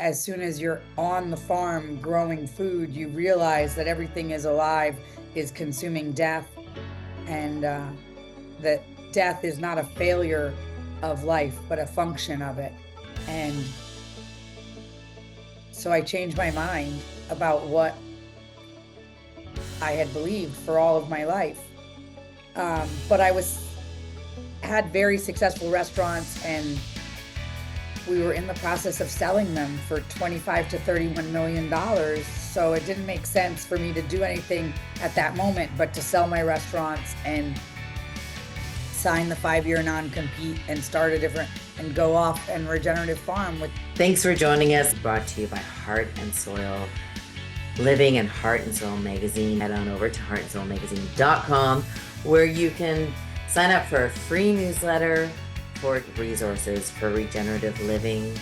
as soon as you're on the farm growing food, you realize that everything is alive, is consuming death, and that death is not a failure of life, but a function of it. And so I changed my mind about what I had believed for all of my life. But I had very successful restaurants, and we were in the process of selling them for $25 to $31 million. So it didn't make sense for me to do anything at that moment, but to sell my restaurants and sign the 5-year non-compete and start a different and go off and regenerative farm with. Thanks for joining us. Brought to you by Heart and Soil Living and Heart and Soil Magazine. Head on over to heartandsoilmagazine.com where you can sign up for a free newsletter for resources for regenerative living,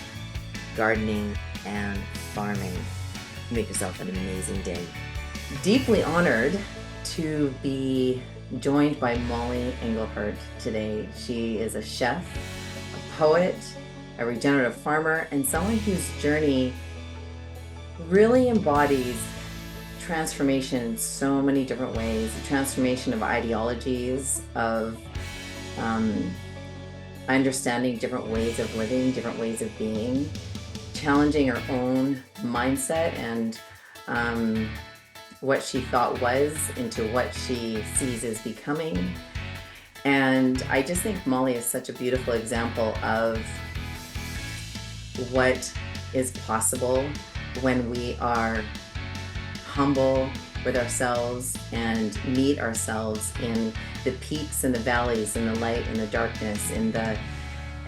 gardening, and farming. Make yourself an amazing day. Deeply honored to be joined by Mollie Engelhart today. She is a chef, a poet, a regenerative farmer, and someone whose journey really embodies transformation in so many different ways, the transformation of ideologies, of understanding different ways of living, different ways of being, challenging her own mindset and what she thought was into what she sees as becoming. And I just think Mollie is such a beautiful example of what is possible when we are humble with ourselves and meet ourselves in the peaks and the valleys, in the light and the darkness, in the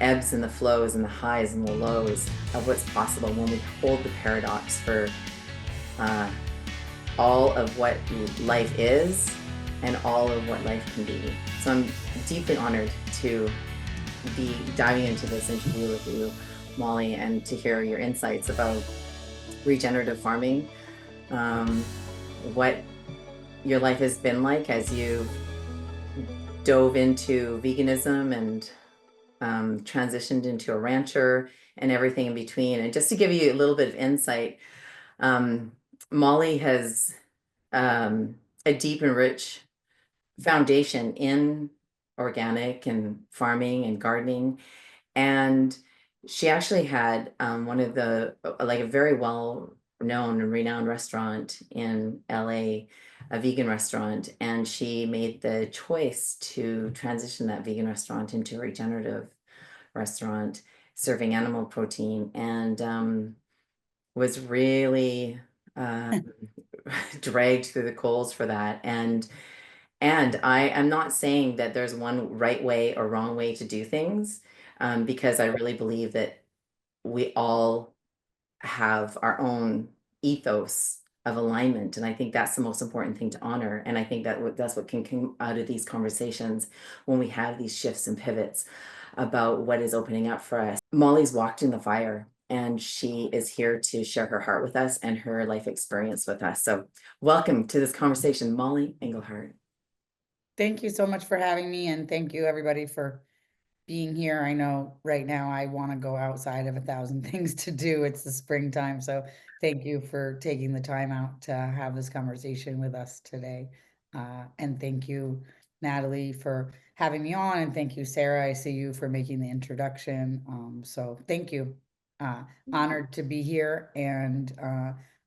ebbs and the flows and the highs and the lows of what's possible when we hold the paradox for all of what life is and all of what life can be. So I'm deeply honored to be diving into this interview with you, Mollie, and to hear your insights about regenerative farming, what your life has been like as you dove into veganism and transitioned into a rancher and everything in between. And just to give you a little bit of insight, Mollie has a deep and rich foundation in organic and farming and gardening. And she actually had one of the, like a very well-known and renowned restaurant in LA, a vegan restaurant. And she made the choice to transition that vegan restaurant into a regenerative restaurant, serving animal protein, and was really dragged through the coals for that. And I am not saying that there's one right way or wrong way to do things, because I really believe that we all have our own ethos of alignment. And I think that's the most important thing to honor. And I think that that's what can come out of these conversations when we have these shifts and pivots about what is opening up for us. Mollie's walked in the fire, and she is here to share her heart with us and her life experience with us. So welcome to this conversation, Mollie Engelhart. Thank you so much for having me, and thank you everybody for being here. I know right now I want to go outside of 1,000 things to do. It's the springtime, so thank you for taking the time out to have this conversation with us today. And thank you, Natalie, for having me on, and thank you, Sarah. I see you for making the introduction. So thank you. Honored to be here, and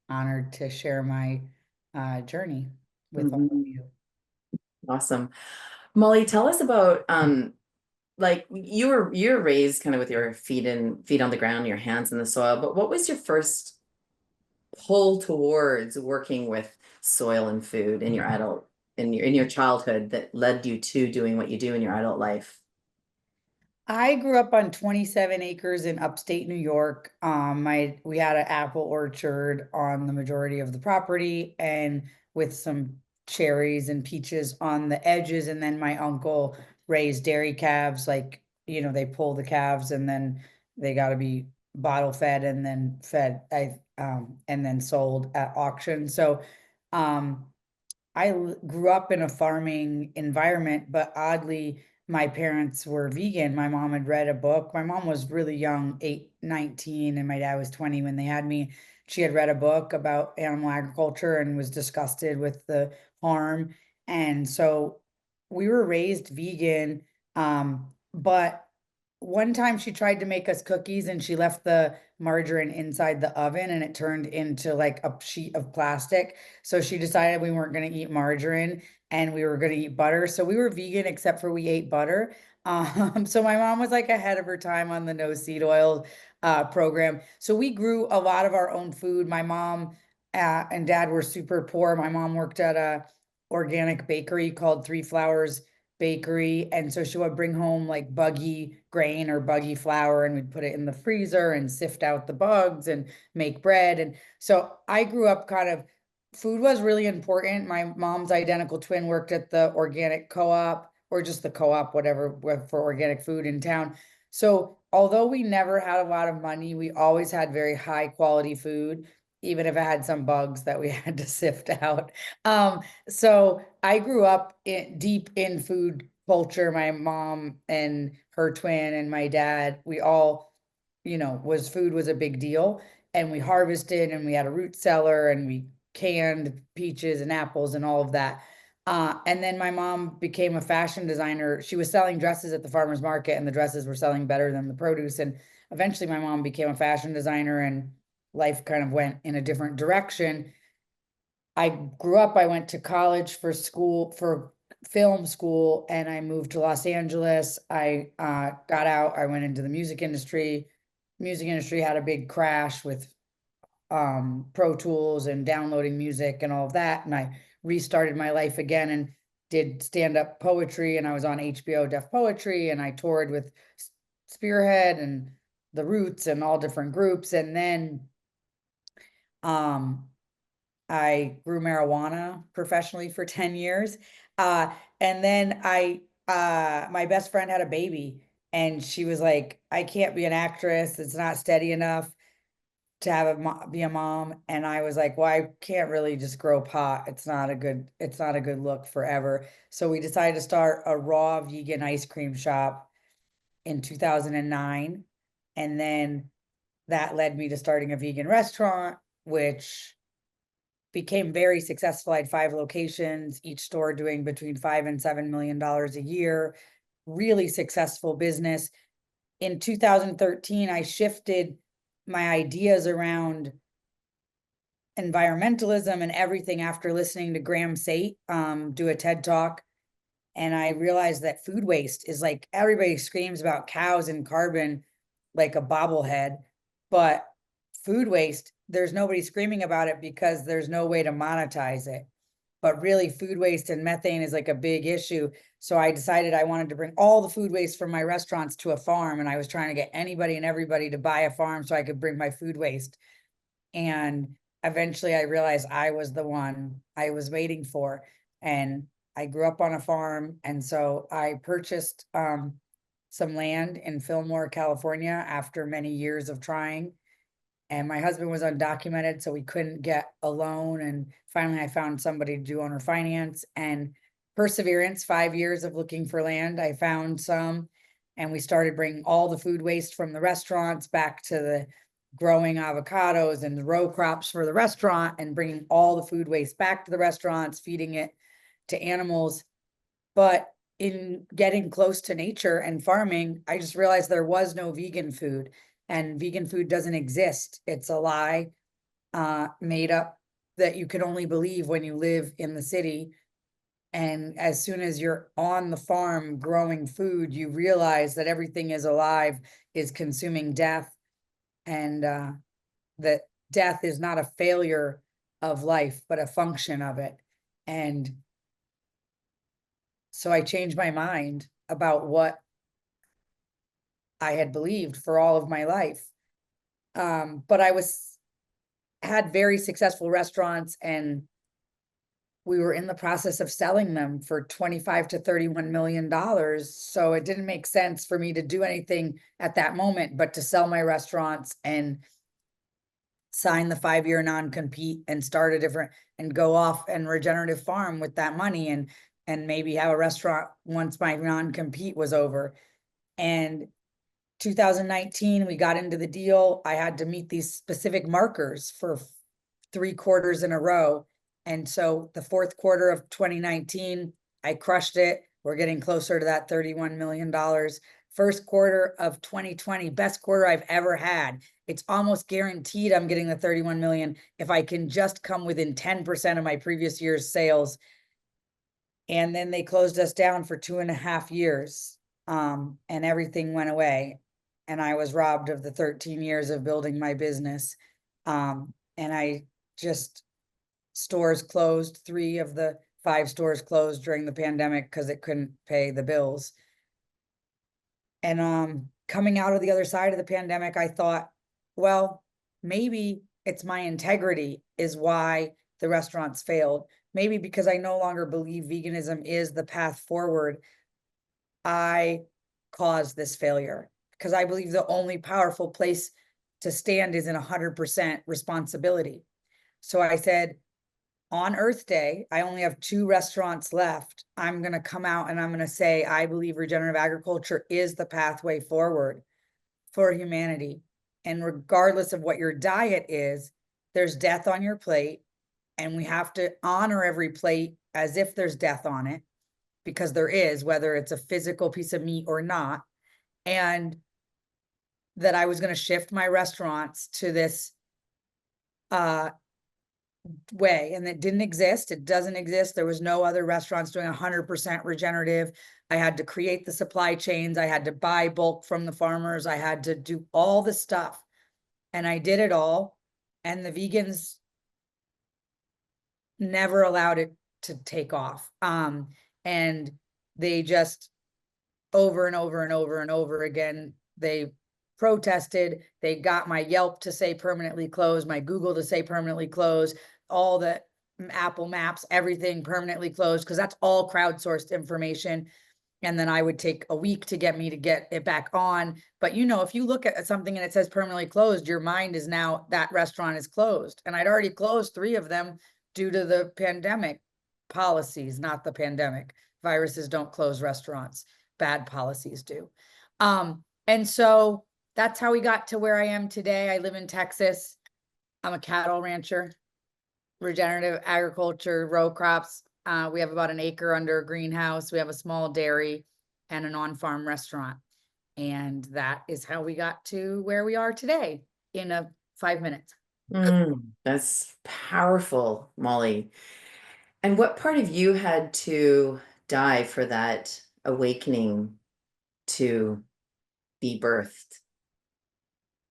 honored to share my journey with all of you. Awesome. Mollie, tell us about like you're raised kind of with your feet on the ground, your hands in the soil, but what was your first pull towards working with soil and food in your childhood that led you to doing what you do in your adult life? I grew up on 27 acres in upstate New York. We had an apple orchard on the majority of the property, and with some cherries and peaches on the edges. And then my uncle raised dairy calves, like, they pull the calves and then they got to be bottle fed and then fed, and then sold at auction. So, I grew up in a farming environment, but oddly, my parents were vegan. My mom had read a book. My mom was really young, 19, and my dad was 20 when they had me. She had read a book about animal agriculture and was disgusted with the harm. And so we were raised vegan. But one time she tried to make us cookies and she left the margarine inside the oven and it turned into like a sheet of plastic. So she decided we weren't going to eat margarine and we were going to eat butter. So we were vegan except for we ate butter. So my mom was like ahead of her time on the no seed oil program. So we grew a lot of our own food. My mom and dad were super poor. My mom worked at a organic bakery called Three Flowers Bakery. And so she would bring home like buggy grain or buggy flour and we'd put it in the freezer and sift out the bugs and make bread. And so I grew up kind of, food was really important. My mom's identical twin worked at the organic co-op or just the co-op, whatever, for organic food in town. So although we never had a lot of money, we always had very high quality food, even if it had some bugs that we had to sift out. So I grew up deep in food culture. My mom and her twin and my dad, we all, was food was a big deal. And we harvested and we had a root cellar and we canned peaches and apples and all of that. And then my mom became a fashion designer. She was selling dresses at the farmer's market and the dresses were selling better than the produce. And eventually my mom became a fashion designer and life kind of went in a different direction. I grew up, I went to college for school, for film school, and I moved to Los Angeles. I got out, I went into the music industry. Music industry had a big crash with Pro Tools and downloading music and all of that. And I restarted my life again and did stand-up poetry. And I was on HBO Def Poetry and I toured with Spearhead and The Roots and all different groups. And then um I grew marijuana professionally for 10 years. And then my best friend had a baby and she was like, I can't be an actress. It's not steady enough to have be a mom. And I was like, well, I can't really just grow pot. It's not a good look forever. So we decided to start a raw vegan ice cream shop in 2009. And then that led me to starting a vegan restaurant, which became very successful. I had 5 locations, each store doing between $5 and $7 million a year. Really successful business. In 2013, I shifted my ideas around environmentalism and everything after listening to Graham Sate do a TED talk. And I realized that food waste is like everybody screams about cows and carbon like a bobblehead, but food waste, there's nobody screaming about it because there's no way to monetize it. But really, food waste and methane is like a big issue. So I decided I wanted to bring all the food waste from my restaurants to a farm. And I was trying to get anybody and everybody to buy a farm so I could bring my food waste. And eventually I realized I was the one I was waiting for. And I grew up on a farm. And so I purchased some land in Fillmore, California after many years of trying. And my husband was undocumented, so we couldn't get a loan. And finally, I found somebody to do owner finance and perseverance, 5 years of looking for land. I found some, and we started bringing all the food waste from the restaurants back to the growing avocados and the row crops for the restaurant and bringing all the food waste back to the restaurants, feeding it to animals. But in getting close to nature and farming, I just realized there was no vegan food and vegan food doesn't exist. It's a lie made up that you can only believe when you live in the city. And as soon as you're on the farm growing food, you realize that everything is alive, is consuming death, and that death is not a failure of life, but a function of it. And so I changed my mind about what I had believed for all of my life. But I had very successful restaurants and we were in the process of selling them for 25 to 31 million dollars. So it didn't make sense for me to do anything at that moment, but to sell my restaurants and sign the 5-year non-compete and start a different and go off and regenerative farm with that money and maybe have a restaurant once my non-compete was over. And 2019, we got into the deal. I had to meet these specific markers for 3 quarters in a row. And so the fourth quarter of 2019, I crushed it. We're getting closer to that $31 million. First quarter of 2020, best quarter I've ever had. It's almost guaranteed I'm getting the 31 million if I can just come within 10% of my previous year's sales. And then they closed us down for 2.5 years. And everything went away. And I was robbed of the 13 years of building my business. And I just, stores closed. 3 of the 5 stores closed during the pandemic because it couldn't pay the bills. And coming out of the other side of the pandemic, I thought, well, maybe it's my integrity is why the restaurants failed. Maybe because I no longer believe veganism is the path forward, I caused this failure, because I believe the only powerful place to stand is in 100% responsibility. So I said, on Earth Day, I only have 2 restaurants left. I'm going to come out and I'm going to say, I believe regenerative agriculture is the pathway forward for humanity. And regardless of what your diet is, there's death on your plate. And we have to honor every plate as if there's death on it, because there is, whether it's a physical piece of meat or not. And that I was going to shift my restaurants to this way, and it didn't exist. It doesn't exist. There was no other restaurants doing 100% regenerative. I had to create the supply chains. I had to buy bulk from the farmers. I had to do all the stuff, and I did it all. And the vegans never allowed it to take off. And they just, over and over and over and over again, they protested. They got my Yelp to say permanently closed, my Google to say permanently closed, all the Apple Maps, everything permanently closed, because that's all crowdsourced information. And then I would take a week to get it back on. But if you look at something and it says permanently closed, your mind is now that restaurant is closed. And I'd already closed 3 of them due to the pandemic policies, not the pandemic. Viruses don't close restaurants, bad policies do. And so that's how we got to where I am today. I live in Texas. I'm a cattle rancher, regenerative agriculture, row crops. We have about an acre under a greenhouse. We have a small dairy and an on-farm restaurant. And that is how we got to where we are today in 5 minutes. That's powerful, Mollie. And what part of you had to die for that awakening to be birthed?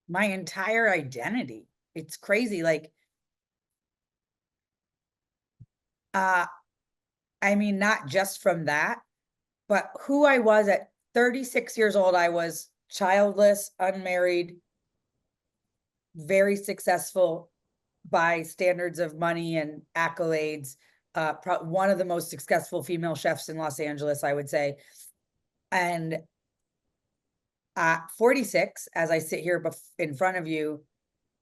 My entire identity. It's crazy. Like, I mean, not just from that, but who I was at 36 years old. I was childless, unmarried, very successful by standards of money and accolades. One of the most successful female chefs in Los Angeles, I would say. And 46, as I sit here in front of you,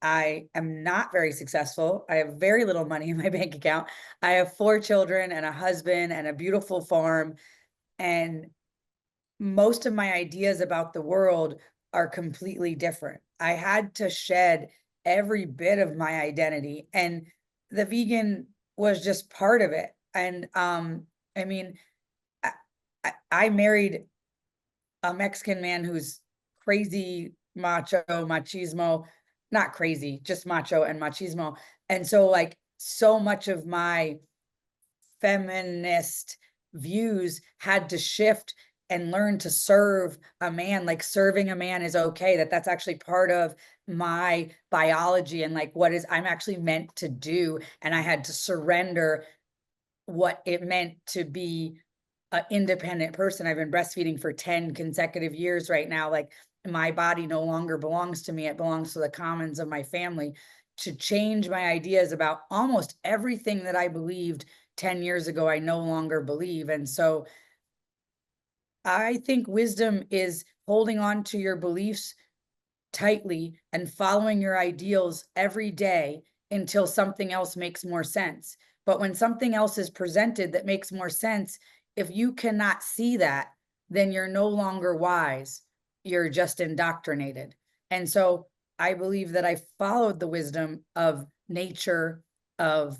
I am not very successful. I have very little money in my bank account. I have 4 children and a husband and a beautiful farm. And most of my ideas about the world are completely different. I had to shed every bit of my identity, and the vegan was just part of it. And I mean, I married a Mexican man who's crazy macho, machismo, not crazy, just macho and machismo. And so like so much of my feminist views had to shift and learn to serve a man. Like serving a man is okay, that's actually part of my biology and like what is I'm actually meant to do. And I had to surrender what it meant to be an independent person. I've been breastfeeding for 10 consecutive years right now. Like my body no longer belongs to me. It belongs to the commons of my family. To change my ideas about almost everything that I believed 10 years ago, I no longer believe. And so I think wisdom is holding on to your beliefs tightly and following your ideals every day until something else makes more sense. But when something else is presented that makes more sense, if you cannot see that, then you're no longer wise. You're just indoctrinated. And so I believe that I followed the wisdom of nature, of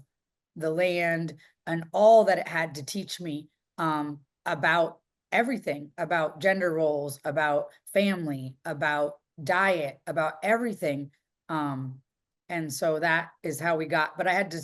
the land, and all that it had to teach me about everything, about gender roles, about family, about diet, about everything. Um, and so that is how we got, but I had to,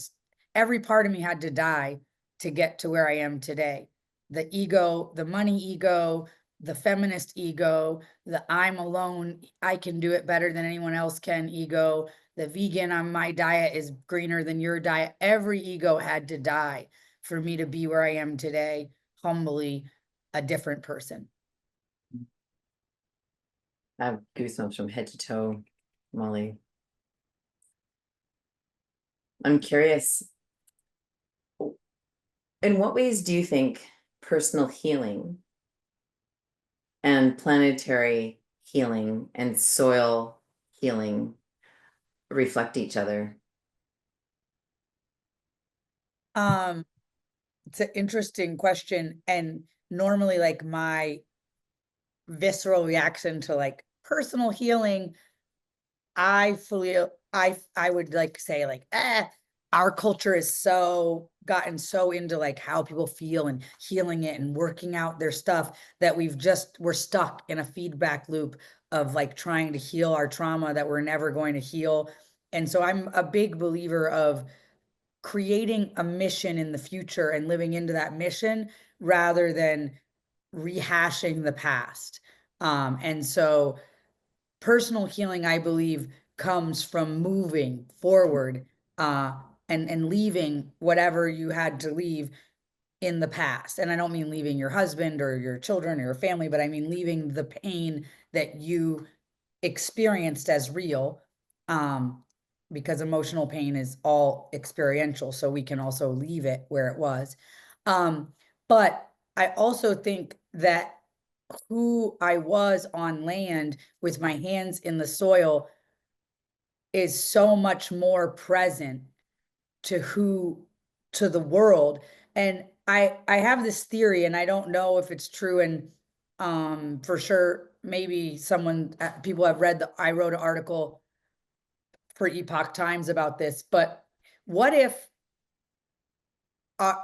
every part of me had to die to get to where I am today. The ego, the money ego, the feminist ego, the I'm alone, I can do it better than anyone else can ego, the vegan on my diet is greener than your diet. Every ego had to die for me to be where I am today, humbly a different person. I have goosebumps from head to toe, Molly. I'm curious, in what ways do you think personal healing and planetary healing and soil healing reflect each other? Um, it's an interesting question. And normally, like my visceral reaction to like personal healing, I feel I would like say like, our culture is so gotten so into like how people feel and healing it and working out their stuff that we're stuck in a feedback loop of like trying to heal our trauma that we're never going to heal. And so I'm a big believer of creating a mission in the future and living into that mission rather than rehashing the past. And so personal healing, I believe, comes from moving forward uh, and leaving whatever you had to leave in the past. And I don't mean leaving your husband or your children or your family, but I mean leaving the pain that you experienced as real. Um, because emotional pain is all experiential, so we can also leave it where it was. But I also think that who I was on land with my hands in the soil is so much more present to who to the world. And I have this theory, and I don't know if it's true, and for sure maybe someone people have read, the I wrote an article for Epoch Times about this, but what if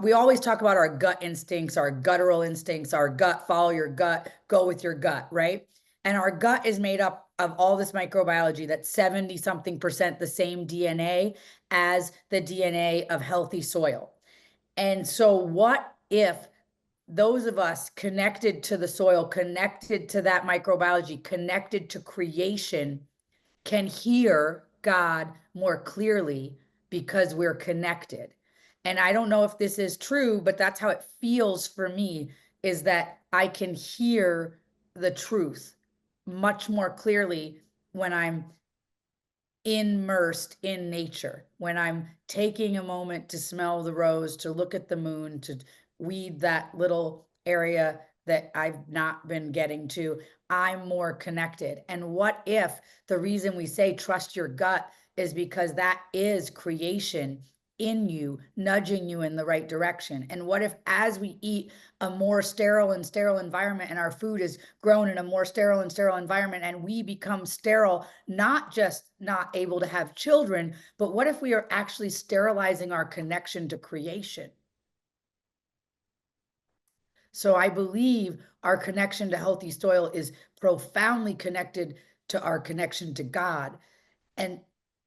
we always talk about our gut instincts, our guttural instincts, our gut, follow your gut, go with your gut, right? And our gut is made up of all this microbiology that's 70 something percent the same DNA as the DNA of healthy soil. And so, what if those of us connected to the soil, connected to that microbiology, connected to creation, can hear God more clearly because we're connected? And I don't know if this is true, but that's how it feels for me, is that I can hear the truth much more clearly when I'm immersed in nature, when I'm taking a moment to smell the rose, to look at the moon, to weed that little area that I've not been getting to, I'm more connected. And what if the reason we say trust your gut is because that is creation in you, nudging you in the right direction? And what if, as we eat a more sterile and sterile environment, and our food is grown in a more sterile and sterile environment, and we become sterile, not just not able to have children, but what if we are actually sterilizing our connection to creation? So I believe our connection to healthy soil is profoundly connected to our connection to God. And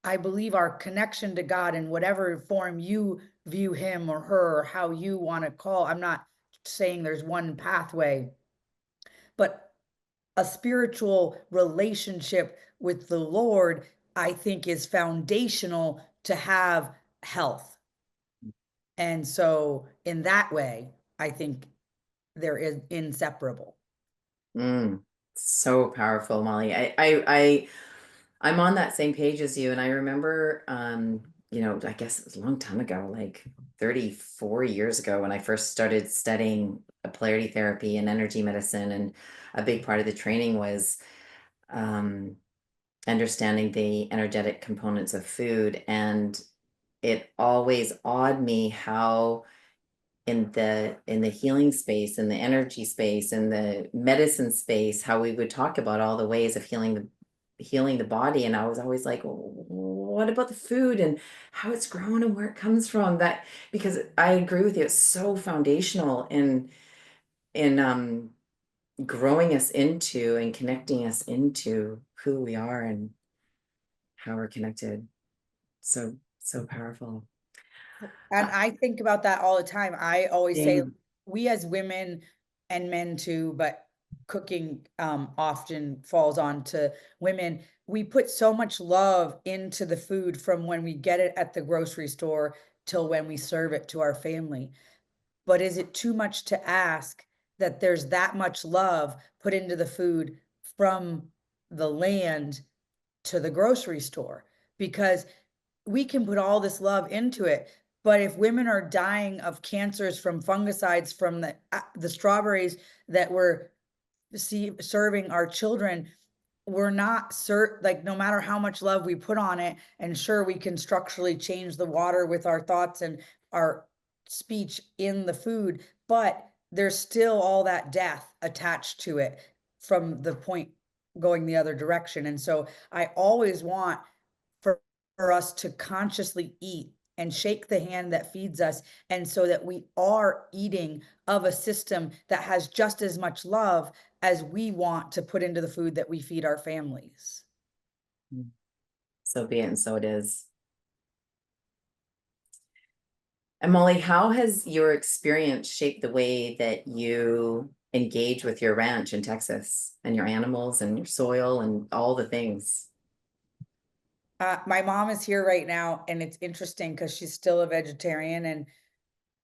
I believe our connection to God, in whatever form you view him or her, or how you want to call, I'm not saying there's one pathway, but a spiritual relationship with the Lord, I think, is foundational to have health. And so, in that way, I think they're inseparable. Mm, so powerful, Molly. I'm on that same page as you, and I remember, I guess it was a long time ago, like 34 years ago, when I first started studying polarity therapy and energy medicine, and a big part of the training was um, understanding the energetic components of food, and it always awed me how in the healing space, in the energy space, in the medicine space, how we would talk about all the ways of healing the body. And I was always like, what about the food and how it's grown and where it comes from? That because I agree with you, it's so foundational in growing us into and connecting us into who we are and how we're connected. So powerful. And Uh, I think about that all the time. I always say Same. we as women and men too, but cooking often falls on to women. We put so much love into the food from when we get it at the grocery store till when we serve it to our family. But is it too much to ask that there's that much love put into the food from the land to the grocery store? Because we can put all this love into it, but if women are dying of cancers from fungicides from the strawberries that we're serving our children, we're not like no matter how much love we put on it, and sure we can structurally change the water with our thoughts and our speech in the food, but there's still all that death attached to it from the point going the other direction. And so I always want for, for us to consciously eat and shake the hand that feeds us, and so that we are eating of a system that has just as much love as we want to put into the food that we feed our families. So be it, and so it is. And Molly, how has your experience shaped the way that you engage with your ranch in Texas and your animals and your soil and all the things? My mom is here right now, and it's interesting because she's still a vegetarian,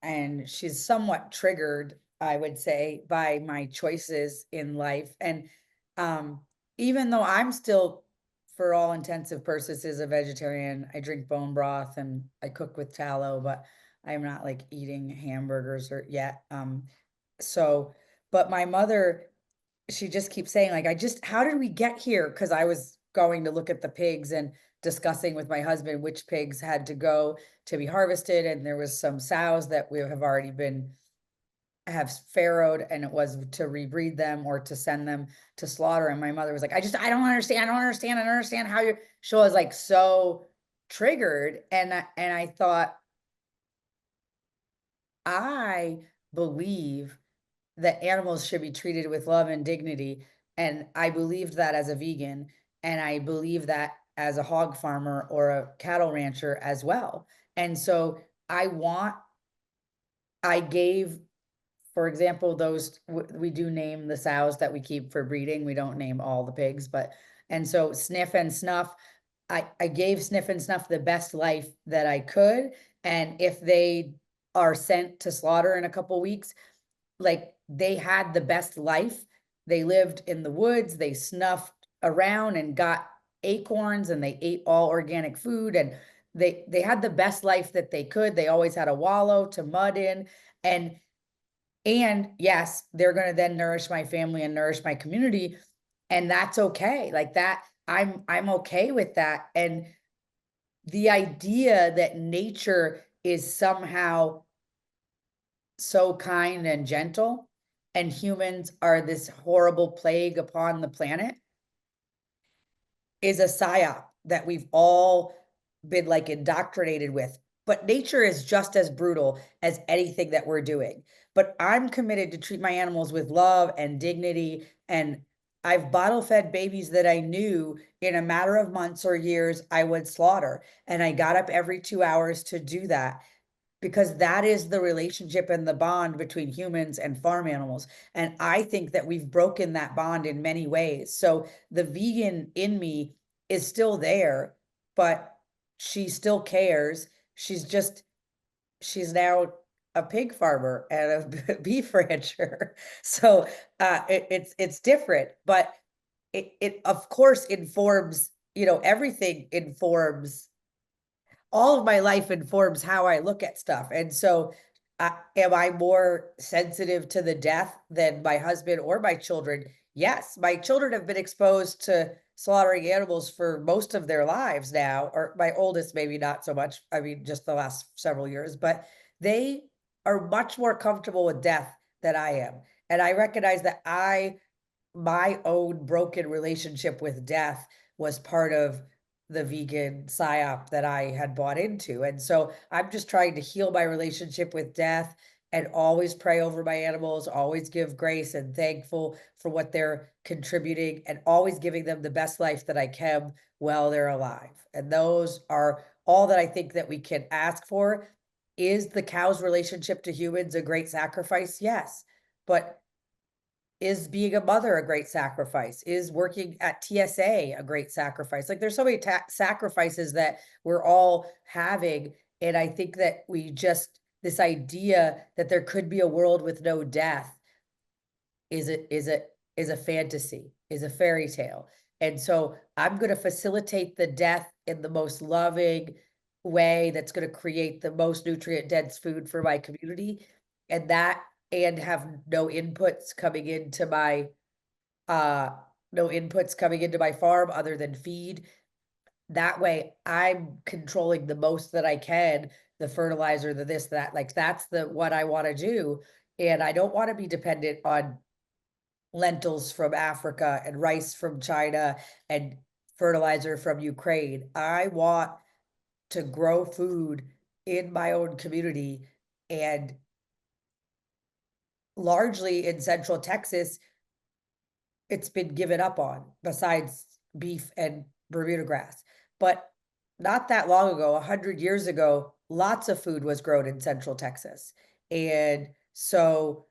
and she's somewhat triggered, I would say, by my choices in life. And um, even though I'm still, for all intensive purposes, a vegetarian, I drink bone broth and I cook with tallow, but I'm not like eating hamburgers or yet. So, but my mother, she just keeps saying, like, how did we get here? Because I was going to look at the pigs and discussing with my husband which pigs had to go to be harvested. And there was some sows that we have already been have farrowed, and it was to rebreed them or to send them to slaughter. And my mother was like, I don't understand. I don't understand how you're, she was like so triggered. And I thought, I believe that animals should be treated with love and dignity. And I believed that as a vegan, and I believe that as a hog farmer or a cattle rancher as well. And so I want, I gave, for example, those we do name the sows that we keep for breeding. We don't name all the pigs, but and so Sniff and Snuff, I gave Sniff and Snuff the best life that I could. And if they are sent to slaughter in a couple weeks, like they had the best life. They lived in the woods, they snuffed around and got acorns, and they ate all organic food, and they had the best life that they could. They always had a wallow to mud in. And yes, they're going to then nourish my family and nourish my community, and that's okay. Like that, I'm okay with that. And the idea that nature is somehow so kind and gentle, and humans are this horrible plague upon the planet, is a psyop that we've all been like indoctrinated with. But nature is just as brutal as anything that we're doing. But I'm committed to treat my animals with love and dignity. And I've bottle fed babies that I knew in a matter of months or years I would slaughter. And I got up every 2 hours to do that, because that is the relationship and the bond between humans and farm animals. And I think that we've broken that bond in many ways. So the vegan in me is still there, but she still cares. She's now a pig farmer and a beef rancher. So it's different, but it of course informs, everything informs, all of my life informs how I look at stuff. And so, am I more sensitive to the death than my husband or my children? Yes, my children have been exposed to slaughtering animals for most of their lives now, or my oldest, maybe not so much. I mean, just the last several years, but they are much more comfortable with death than I am. And I recognize that my own broken relationship with death was part of the vegan psyop that I had bought into. And so I'm just trying to heal my relationship with death and always pray over my animals, always give grace and thankful for what they're contributing, and always giving them the best life that I can while they're alive. And those are all that I think that we can ask for. Is the cow's relationship to humans a great sacrifice? Yes. But is being a mother a great sacrifice? Is working at TSA a great sacrifice? Like, there's so many sacrifices that we're all having, and I think that we just this idea that there could be a world with no death is a fantasy, is a fairy tale. And so I'm going to facilitate the death in the most loving way that's going to create the most nutrient dense food for my community, and that and have uh no inputs coming into my farm other than feed. That way I'm controlling the most that I can, the fertilizer, the this, that, like that's the what I want to do. And I don't want to be dependent on lentils from Africa and rice from China and fertilizer from Ukraine. I want to grow food in my own community, and largely in Central Texas, it's been given up on besides beef and Bermuda grass. But not that long ago, 100 years ago, lots of food was grown in Central Texas. And so,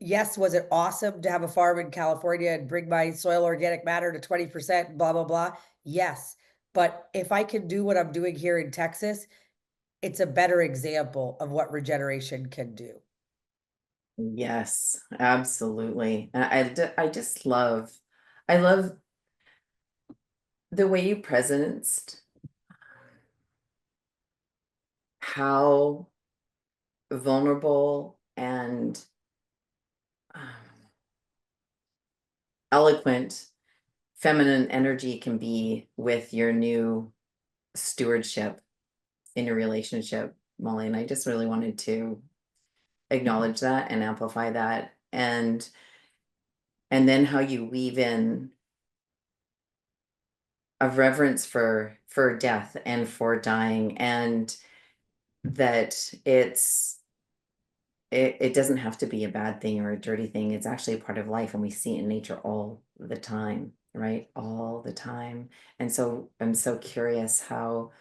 yes, was it awesome to have a farm in California and bring my soil organic matter to 20%, blah, blah, blah? Yes. But if I can do what I'm doing here in Texas, it's a better example of what regeneration can do. Yes, absolutely. And I just love, I love the way you presenced how vulnerable and um, eloquent feminine energy can be with your new stewardship in your relationship, Molly. And I just really wanted to acknowledge that and amplify that. And then how you weave in a reverence for death and for dying, and that it doesn't have to be a bad thing or a dirty thing. It's actually a part of life, and we see it in nature all the time, right? All the time. And so I'm so curious how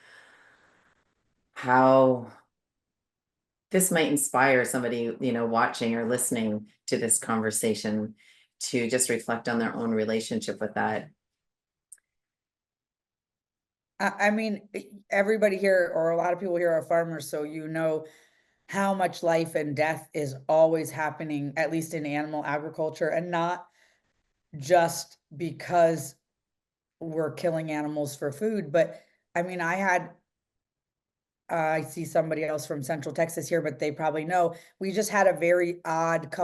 this might inspire somebody, watching or listening to this conversation to just reflect on their own relationship with that. I mean, everybody here or a lot of people here are farmers, so you know how much life and death is always happening, at least in animal agriculture, and not just because we're killing animals for food. But I mean, I see somebody else from Central Texas here, but they probably know. We just had a very odd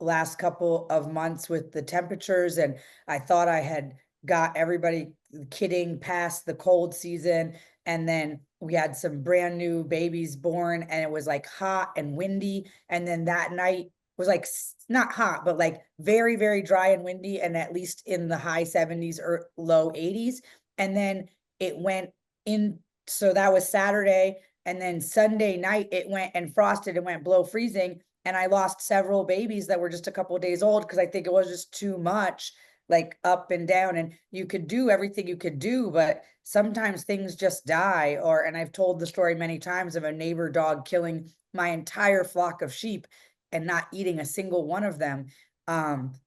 last couple of months with the temperatures, and I thought I had got everybody kidding past the cold season. And then we had some brand new babies born, and it was like hot and windy. And then that night was like not hot, but like very, very dry and windy, and at least in the high 70s or low 80s. And then it went in, so that was Saturday. And then Sunday night, it went and frosted and went below freezing. And I lost several babies that were just a couple of days old because I think it was just too much, like up and down. And you could do everything you could do, but sometimes things just die. And I've told the story many times of a neighbor dog killing my entire flock of sheep and not eating a single one of them,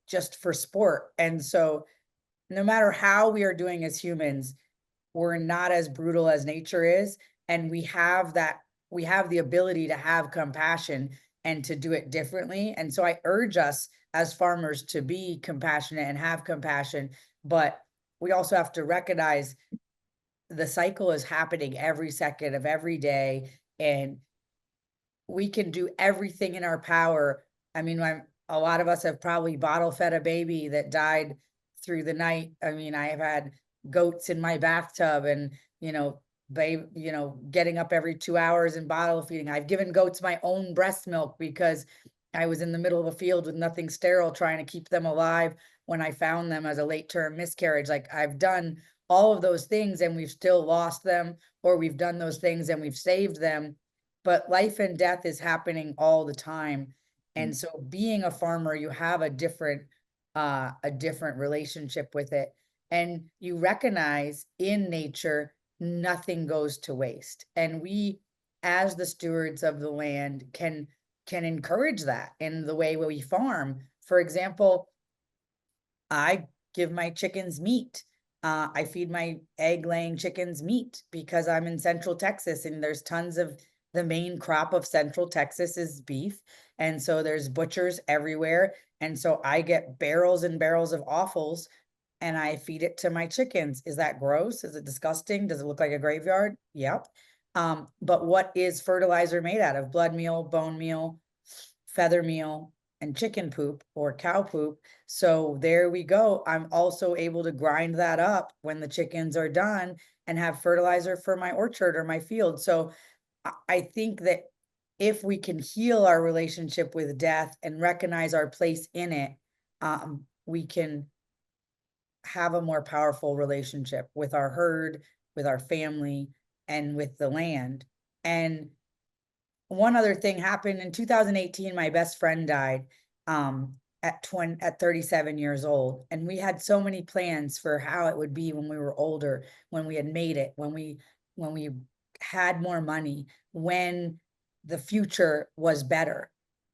just for sport. And so, no matter how we are doing as humans, we're not as brutal as nature is, and we have the ability to have compassion and to do it differently. And so I urge us as farmers to be compassionate and have compassion, but we also have to recognize the cycle is happening every second of every day, and we can do everything in our power. I mean, a lot of us have probably bottle fed a baby that died through the night. I mean, I have had goats in my bathtub, and babe, getting up every 2 hours and bottle feeding. I've given goats my own breast milk because I was in the middle of a field with nothing sterile trying to keep them alive when I found them as a late term miscarriage. Like I've done all of those things and we've still lost them, or we've done those things and we've saved them. But life and death is happening all the time. And so being a farmer, you have a different relationship with it. And you recognize in nature nothing goes to waste. And we, as the stewards of the land, can encourage that in the way we farm. For example, I give my chickens meat. I feed my egg laying chickens meat because I'm in Central Texas and there's tons of the main crop of Central Texas is beef. And so there's butchers everywhere. And so I get barrels and barrels of offals and I feed it to my chickens. Is that gross? Is it disgusting? Does it look like a graveyard? Yep. But what is fertilizer made out of? Blood meal, bone meal, feather meal, and chicken poop or cow poop. So there we go. I'm also able to grind that up when the chickens are done and have fertilizer for my orchard or my field. So I think that if we can heal our relationship with death and recognize our place in it, we can have a more powerful relationship with our herd, with our family, and with the land. And one other thing happened in 2018, my best friend died at 37 years old. And we had so many plans for how it would be when we were older, when we had made it, when we had more money, when the future was better.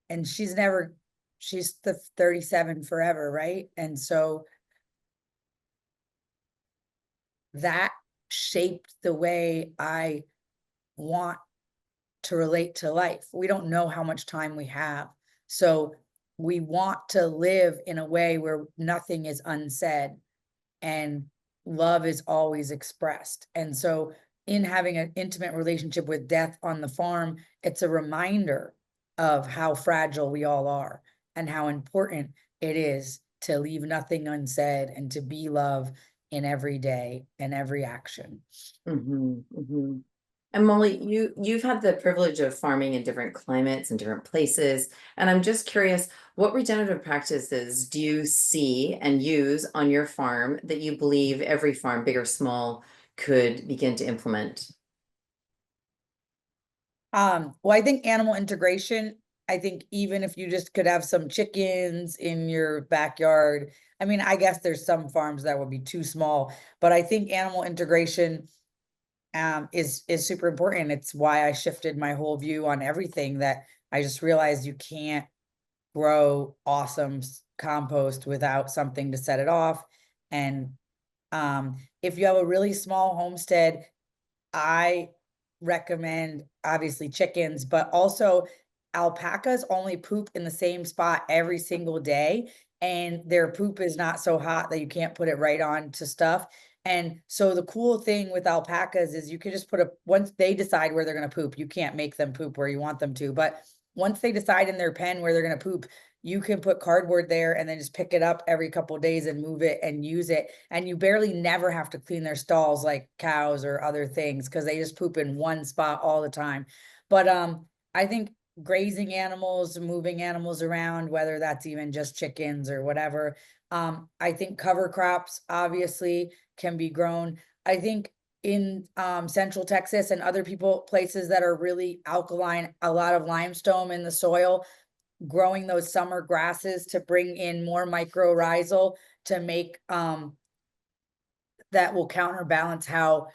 And she's the 37 forever, right? And so that shaped the way I want to relate to life. We don't know how much time we have. So we want to live in a way where nothing is unsaid and love is always expressed. And so in having an intimate relationship with death on the farm, it's a reminder of how fragile we all are and how important it is to leave nothing unsaid and to be love in every day and every action. And Molly, you've had the privilege of farming in different climates and different places, and I'm just curious, what regenerative practices do you see and use on your farm that you believe every farm, big or small, could begin to implement? Well, I think animal integration, I think even if you just could have some chickens in your backyard, I mean, I guess there's some farms that would be too small, but I think animal integration is super important. It's why I shifted my whole view on everything, that I just realized you can't grow awesome compost without something to set it off. And if you have a really small homestead, I recommend obviously chickens, but also alpacas only poop in the same spot every single day. And their poop is not so hot that you can't put it right on to stuff. And so the cool thing with alpacas is you can just once they decide where they're going to poop, you can't make them poop where you want them to. But once they decide in their pen where they're going to poop, you can put cardboard there and then just pick it up every couple of days and move it and use it. And you barely never have to clean their stalls like cows or other things because they just poop in one spot all the time. But I think grazing animals, moving animals around, whether that's even just chickens or whatever. I think cover crops obviously can be grown. I think in Central Texas and other places that are really alkaline, a lot of limestone in the soil, growing those summer grasses to bring in more mycorrhizal to make that will counterbalance how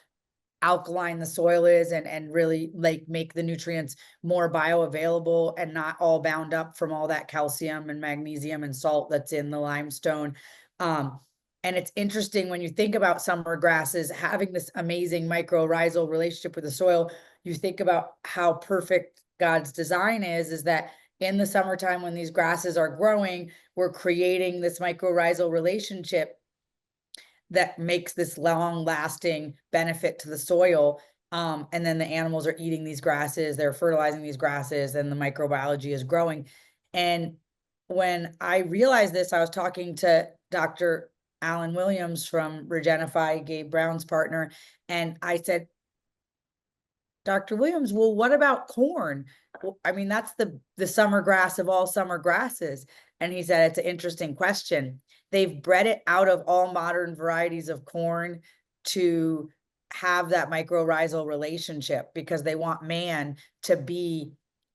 alkaline the soil is and really like make the nutrients more bioavailable and not all bound up from all that calcium and magnesium and salt that's in the limestone. Um, and it's interesting when you think about summer grasses having this amazing mycorrhizal relationship with the soil, you think about how perfect God's design is that in the summertime when these grasses are growing, we're creating this mycorrhizal relationship that makes this long lasting benefit to the soil. And then the animals are eating these grasses, they're fertilizing these grasses, and the microbiology is growing. And when I realized this, I was talking to Dr. Alan Williams from Regenify, Gabe Brown's partner, and I said, Dr. Williams, well, what about corn? Well, I mean, that's the summer grass of all summer grasses. And he said it's an interesting question. They've bred it out of all modern varieties of corn to have that mycorrhizal relationship because to be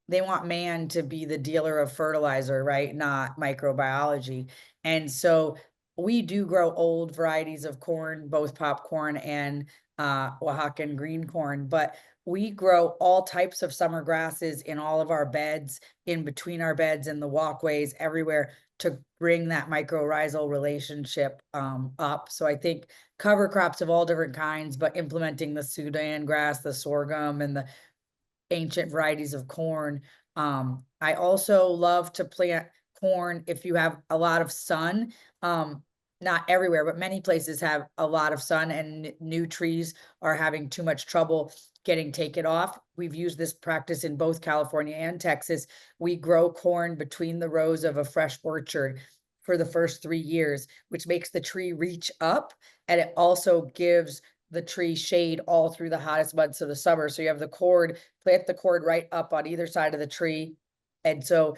they want man to be the dealer of fertilizer, right? Not microbiology. And so we do grow old varieties of corn, both popcorn and Oaxacan green corn, but we grow all types of summer grasses in all of our beds, in between our beds, in the walkways, everywhere to bring that mycorrhizal relationship up. So I think cover crops of all different kinds, but implementing the Sudan grass, the sorghum, and the ancient varieties of corn. I also love to plant corn if you have a lot of sun. Not everywhere, but many places have a lot of sun, and new trees are having too much trouble getting taken off. We've used this practice in both California and Texas. We grow corn between the rows of a fresh orchard for the first 3 years, which makes the tree reach up, and it also gives the tree shade all through the hottest months of the summer. So you have plant the cord right up on either side of the tree. And so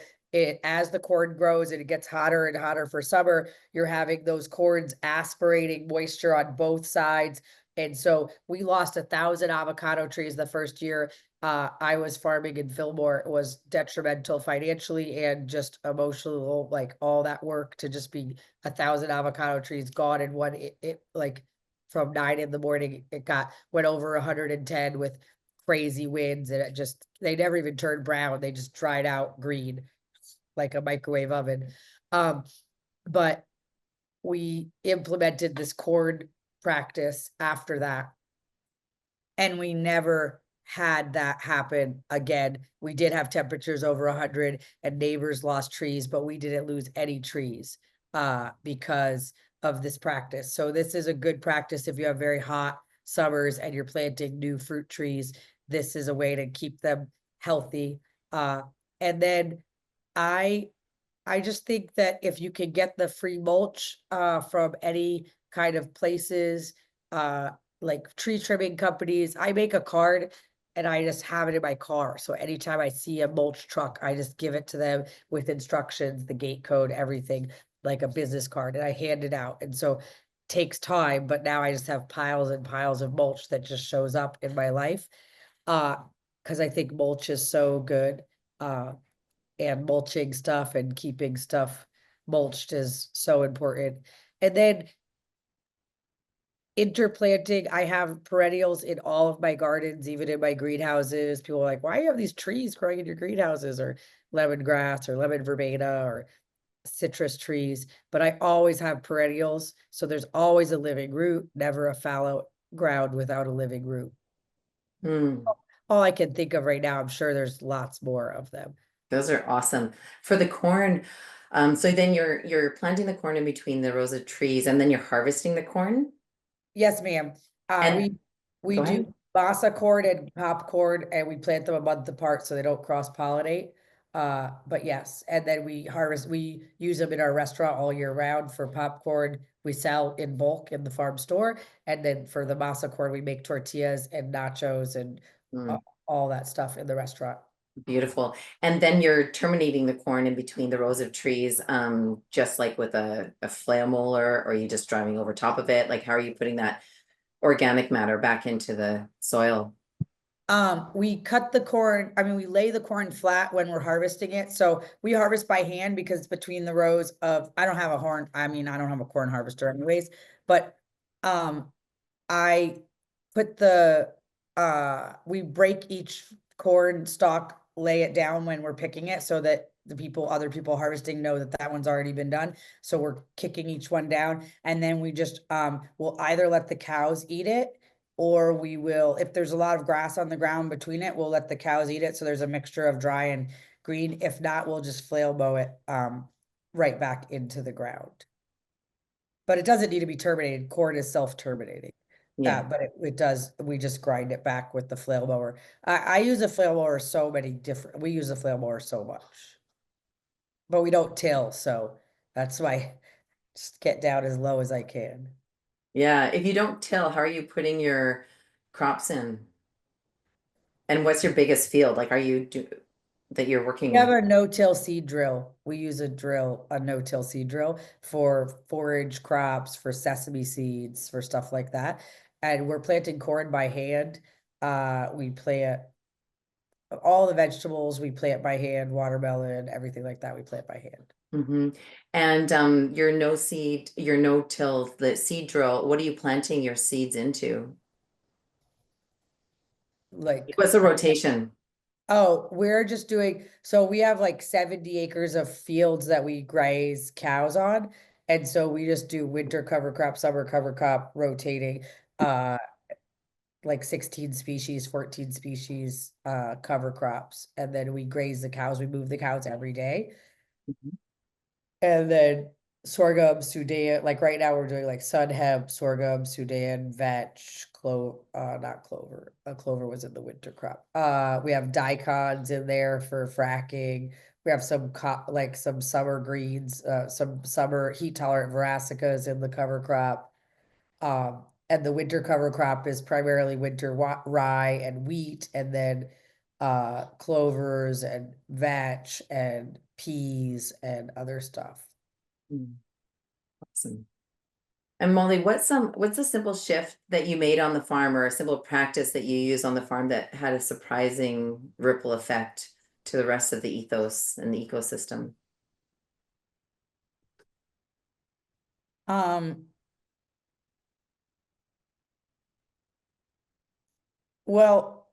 as the cord grows and it gets hotter and hotter for summer, you're having those cords aspirating moisture on both sides. And so we lost 1,000 avocado trees the first year I was farming in Fillmore. It was detrimental financially and just emotional, like all that work to just be 1,000 avocado trees gone in one, it like from 9 in the morning, it went over 110 with crazy winds, and they never even turned brown. They just dried out green like a microwave oven. Um, but we implemented this cord practice after that, and we never had that happen again. We did have temperatures over 100 and neighbors lost trees, but we didn't lose any trees because of this practice. So this is a good practice if you have very hot summers and you're planting new fruit trees. This is a way to keep them healthy. And then I I just think that if you can get the free mulch from any kind of places, uh, like tree trimming companies, I make a card and I just have it in my car. So anytime I see a mulch truck, I just give it to them with instructions, the gate code, everything, like a business card, and I hand it out. And so takes time, but now I just have piles and piles of mulch that just shows up in my life. Uh, because I think mulch is so good. Uh, and mulching stuff and keeping stuff mulched is so important. And then interplanting, I have perennials in all of my gardens, even in my greenhouses. People are like, why do you have these trees growing in your greenhouses, or lemongrass or lemon verbena or citrus trees? But I always have perennials. So there's always a living root, never a fallow ground without a living root. Hmm. All I can think of right now, I'm sure there's lots more of them. Those are awesome. For the corn, so then you're planting the corn in between the rows of trees and then you're harvesting the corn? Yes, ma'am. And We go do ahead. Vasa cord and popcorn, and we plant them a month apart so they don't cross pollinate. But yes, and then we use them in our restaurant all year round for popcorn. We sell in bulk in the farm store. And then for the masa corn, we make tortillas and nachos and Hmm. uh, all that stuff in the restaurant. Beautiful. And then you're terminating the corn in between the rows of trees, just like with a flail mower, or are you just driving over top of it? Like, how are you putting that organic matter back into the soil? We cut the corn, I mean, we lay the corn flat when we're harvesting it. So we harvest by hand because it's between the rows of, I don't have a horn, I mean, I don't have a corn harvester anyways, but um I put we break each corn stalk, lay it down when we're picking it so that other people harvesting know that that one's already been done. So we're kicking each one down, and then we just we'll either let the cows eat it, or we will, if there's a lot of grass on the ground between it, we'll let the cows eat it. So there's a mixture of dry and green. If not, we'll just flail mow it right back into the ground. But it doesn't need to be terminated. Corn is self-terminating. Yeah. But it does, we just grind it back with the flail mower. I use a flail mower we use a flail mower so much. But we don't till, so that's why just get down as low as I can. Yeah. If you don't till, how are you putting your crops in? And what's your biggest field? Like, that you're We have working? a no-till seed drill. We use a no-till seed drill for forage crops, for sesame seeds, for stuff like that. And we're planting corn by hand. We plant all the vegetables, we plant by hand, watermelon, everything like that, we plant by hand. Hmm. And your your no-till, the seed drill, what are you planting your seeds into? Like, What's the rotation? oh, we're just doing, so we have like 70 acres of fields that we graze cows on. And so we just do winter cover crop, summer cover crop, rotating, uh, like 16 species, 14 species, cover crops. And then we graze the cows, we move the cows every day. Mhm. And then sorghum, Sudan, like right now we're doing like sun hemp, sorghum, Sudan, vetch, not clover. Clover was in the winter crop. We have daikons in there for fracking. We have some like some summer greens, some summer heat tolerant brassicas in the cover crop. And the winter cover crop is primarily winter rye and wheat, and then clovers and vetch and peas and other stuff. Mm, awesome. And Molly, what's a simple shift that you made on the farm or a simple practice that you use on the farm that had a surprising ripple effect to the rest of the ethos and the ecosystem? Um, well,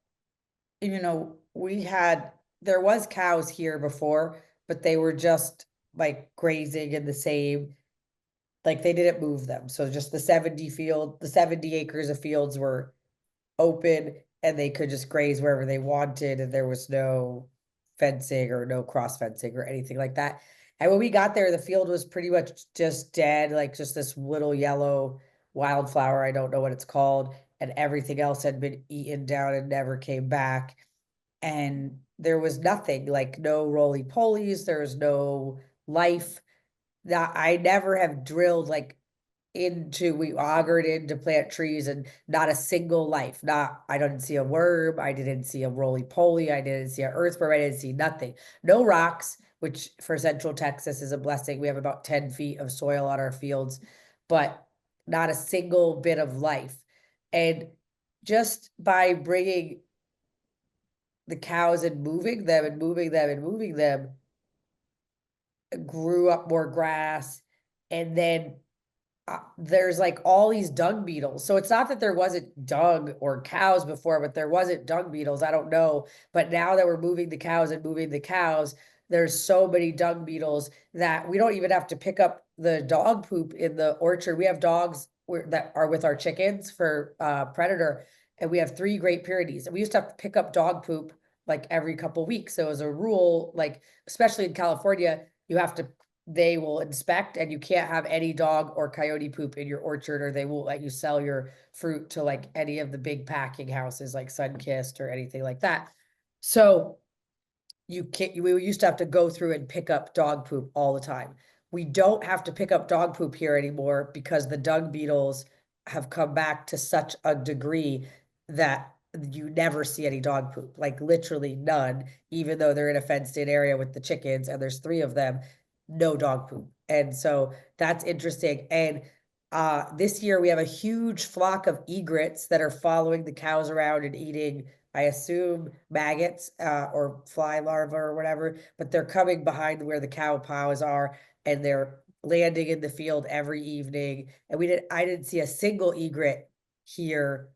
there was cows here before, but they were just like grazing in the same, like they didn't move them. So just the 70 acres of fields were open and they could just graze wherever they wanted, and there was no fencing or no cross fencing or anything like that. And when we got there, the field was pretty much just dead, like just this little yellow wildflower. I don't know what it's called. And everything else had been eaten down and never came back. And there was nothing, like no roly polies, there was no life. That I never have drilled like we augured in to plant trees and not a single life. Not, I didn't see a worm, I didn't see a roly poly, I didn't see an earthworm, I didn't see nothing. No rocks, which for Central Texas is a blessing. We have about 10 feet of soil on our fields, but not a single bit of life. And just by bringing the cows and moving them and moving them and moving them, grew up more grass. And then there's like all these dung beetles. So it's not that there wasn't dung or cows before, but there wasn't dung beetles. I don't know. But now that we're moving the cows and moving the cows, there's so many dung beetles that we don't even have to pick up the dog poop in the orchard. We have dogs that are with our chickens for predator, and we have 3 Great Pyrenees. And we used to have to pick up dog poop like every couple weeks. So as a rule, like especially in California, you have to they will inspect, and you can't have any dog or coyote poop in your orchard, or they won't let you sell your fruit to like any of the big packing houses like Sunkist or anything like that. So you can't we used to have to go through and pick up dog poop all the time. We don't have to pick up dog poop here anymore because the dung beetles have come back to such a degree that you never see any dog poop, like literally none, even though they're in a fenced in area with the chickens and there's 3 of them, no dog poop. And so that's interesting. And this year we have a huge flock of egrets that are following the cows around and eating, I assume, maggots or fly larvae or whatever, but they're coming behind where the cow paws are, and they're landing in the field every evening. And I didn't see a single egret here.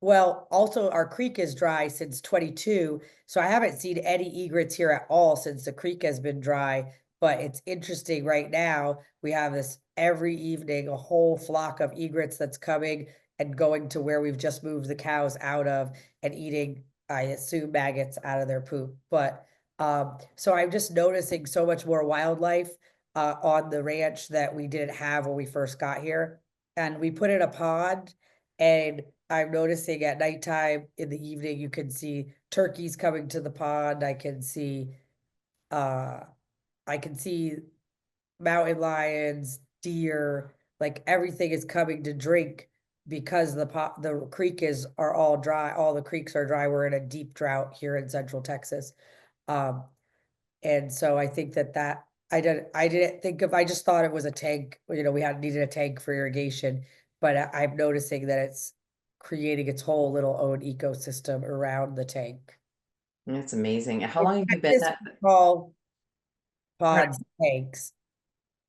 Well, also our creek is dry since 22, so I haven't seen any egrets here at all since the creek has been dry. But it's interesting right now, we have this every evening, a whole flock of egrets that's coming and going to where we've just moved the cows out of and eating, I assume, maggots out of their poop. But so I'm just noticing so much more wildlife on the ranch that we didn't have when we first got here. And we put in a pond, and I'm noticing at nighttime in the evening, you can see turkeys coming to the pond. Uh, I can see mountain lions, deer, like everything is coming to drink because the creek are all dry, all the creeks are dry. We're in a deep drought here in Central Texas. Um, and so I think that I didn't think of, I just thought it was a tank, we needed a tank for irrigation, but I'm noticing that it's creating its whole little own ecosystem around the tank. That's amazing. How In long have you been Texas, at? we call pods tanks,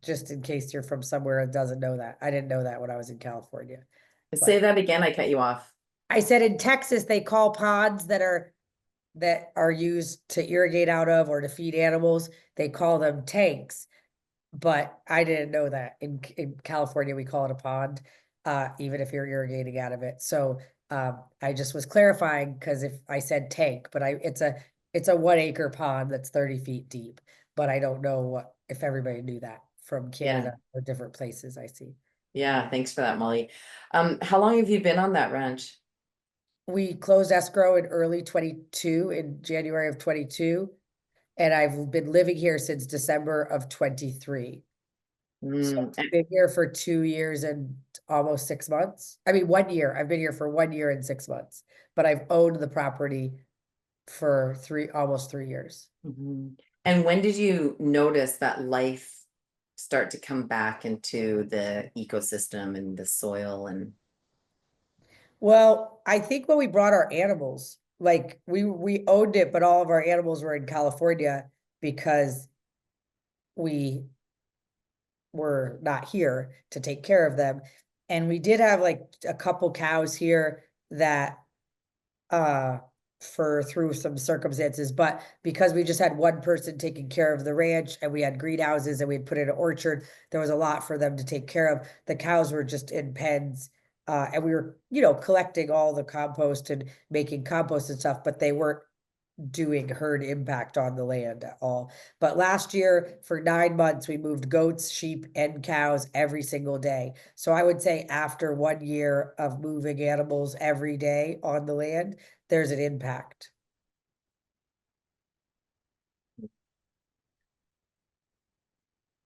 just in case you're from somewhere that doesn't know that. I didn't know that when I was in California. Say But that again. I cut you off. I said in Texas, they call pods that are used to irrigate out of or to feed animals, they call them tanks. But I didn't know that in California, we call it a pond, even if you're irrigating out of it. So I just was clarifying because if I said tank, but it's a 1 acre pond that's 30 feet deep. But I don't know if everybody knew that from Yeah. Canada or different places I see. Yeah. Thanks for that, Molly. How long have you been on that ranch? We closed escrow in early 22, in January of 22, and I've been living here since December of 23. So Mm, I've been here for 2 years and almost 6 months. I mean, 1 year. I've been here for 1 year and 6 months, but I've owned the property for almost 3 years. mhm. And when did you notice that life start to come back into the ecosystem and the soil and Well, I think when we brought our animals, like we owned it, but all of our animals were in California because we were not here to take care of them. And we did have like a couple cows here that uh for through some circumstances, but because we just had one person taking care of the ranch and we had greenhouses and we had put in an orchard, there was a lot for them to take care of. The cows were just in pens, and we were, collecting all the compost and making compost and stuff, but they weren't doing herd impact on the land at all. But last year, for 9 months, we moved goats, sheep, and cows every single day. So I would say after 1 year of moving animals every day on the land, there's an impact.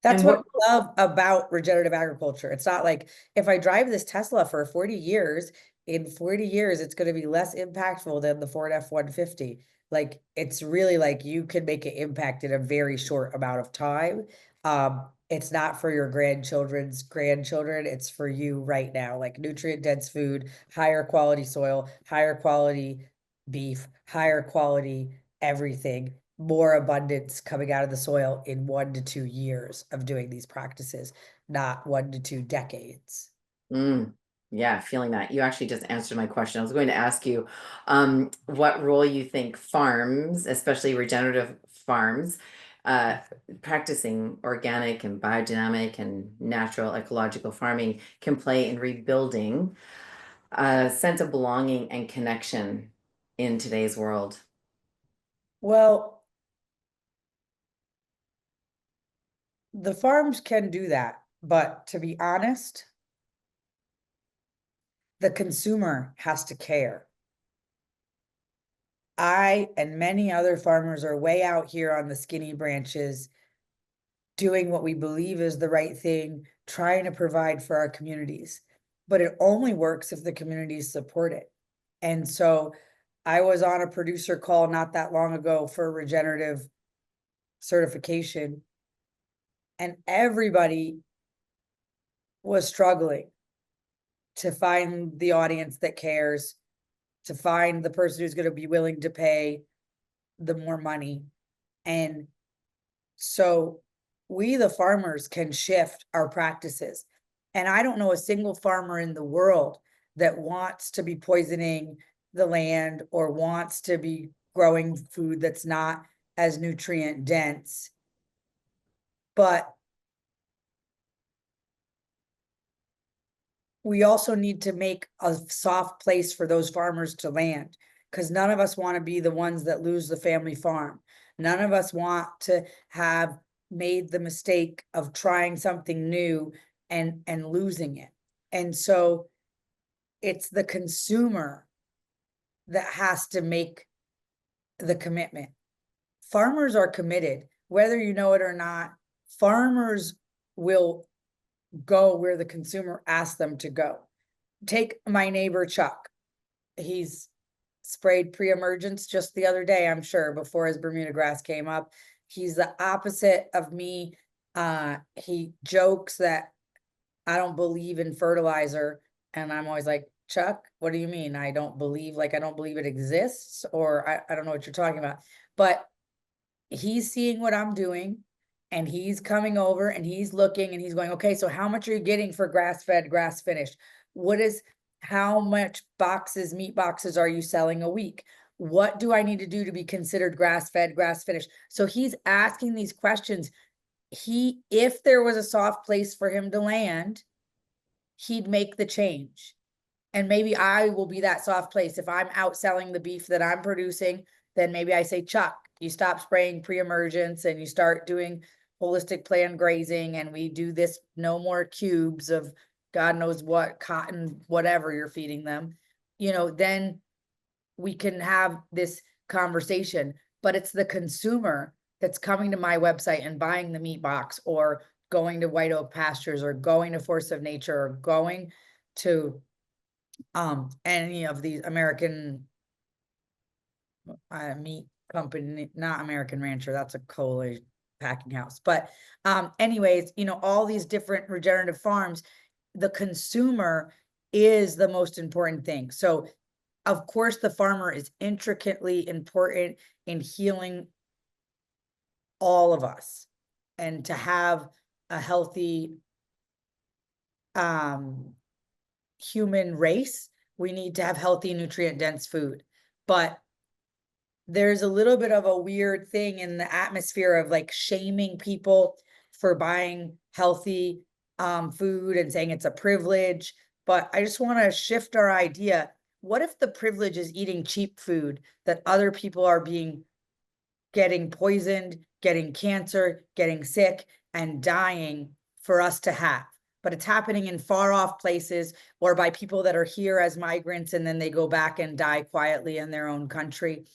That's what what I love about regenerative agriculture. It's not like if I drive this Tesla for 40 years, in 40 years, it's going to be less impactful than the Ford F-150. Like it's really like you can make an impact in a very short amount of time. It's not for your grandchildren's grandchildren, it's for you right now. Like nutrient dense food, higher quality soil, higher quality beef, higher quality everything, more abundance coming out of the soil in 1 to 2 years of doing these practices, not 1 to 2 decades. Mm, yeah, feeling that. You actually just answered my question. I was going to ask you what role you think farms, especially regenerative farms, uh, practicing organic and biodynamic and natural ecological farming can play in rebuilding a sense of belonging and connection in today's world. Well, the farms can do that, but to be honest, the consumer has to care. I and many other farmers are way out here on the skinny branches doing what we believe is the right thing, trying to provide for our communities. But it only works if the communities support it. And so I was on a producer call not that long ago for regenerative certification, and everybody was struggling to find the audience that cares, to find the person who's going to be willing to pay the more money. And so we, the farmers, can shift our practices. And I don't know a single farmer in the world that wants to be poisoning the land or wants to be growing food that's not as nutrient dense. But we also need to make a soft place for those farmers to land, because none of us want to be the ones that lose the family farm. None of us want to have made the mistake of trying something new and losing it. And so it's the consumer that has to make the commitment. Farmers are committed, whether you know it or not. Farmers will go where the consumer asks them to go. take my neighbor Chuck. He's sprayed pre-emergence just the other day, I'm sure, before his Bermuda grass came up. He's the opposite of me. He jokes that I don't believe in fertilizer, and I'm always like, Chuck, what do you mean? I don't believe, like, I don't believe it exists, or I don't know what you're talking about. But he's seeing what I'm doing, and he's coming over and he's looking and he's going, okay, so how much are you getting for grass fed, grass finished? What is, how much boxes, meat boxes are you selling a week? What do I need to do to be considered grass fed, grass finished? So he's asking these questions. If there was a soft place for him to land, he'd make the change. And maybe I will be that soft place. If I'm outselling the beef that I'm producing, then maybe I say, Chuck, you stop spraying pre-emergence and you start doing holistic planned grazing, and we do this, no more cubes of God knows what cotton, whatever you're feeding them, then we can have this conversation. But it's the consumer that's coming to my website and buying the meat box, or going to White Oak Pastures, or going to Force of Nature, or going to any of these American meat company, not American Rancher, that's a cola packing house. But anyways, all these different regenerative farms, the consumer is the most important thing. So of course the farmer is intricately important in healing all of us, and to have a healthy human race, we need to have healthy, nutrient dense food. But there's a little bit of a weird thing in the atmosphere of like shaming people for buying healthy food and saying it's a privilege. But I just want to shift our idea. What if the privilege is eating cheap food that other people are getting poisoned, getting cancer, getting sick, and dying for us to have? But it's happening in far off places, or by people that are here as migrants and then they go back and die quietly in their own country.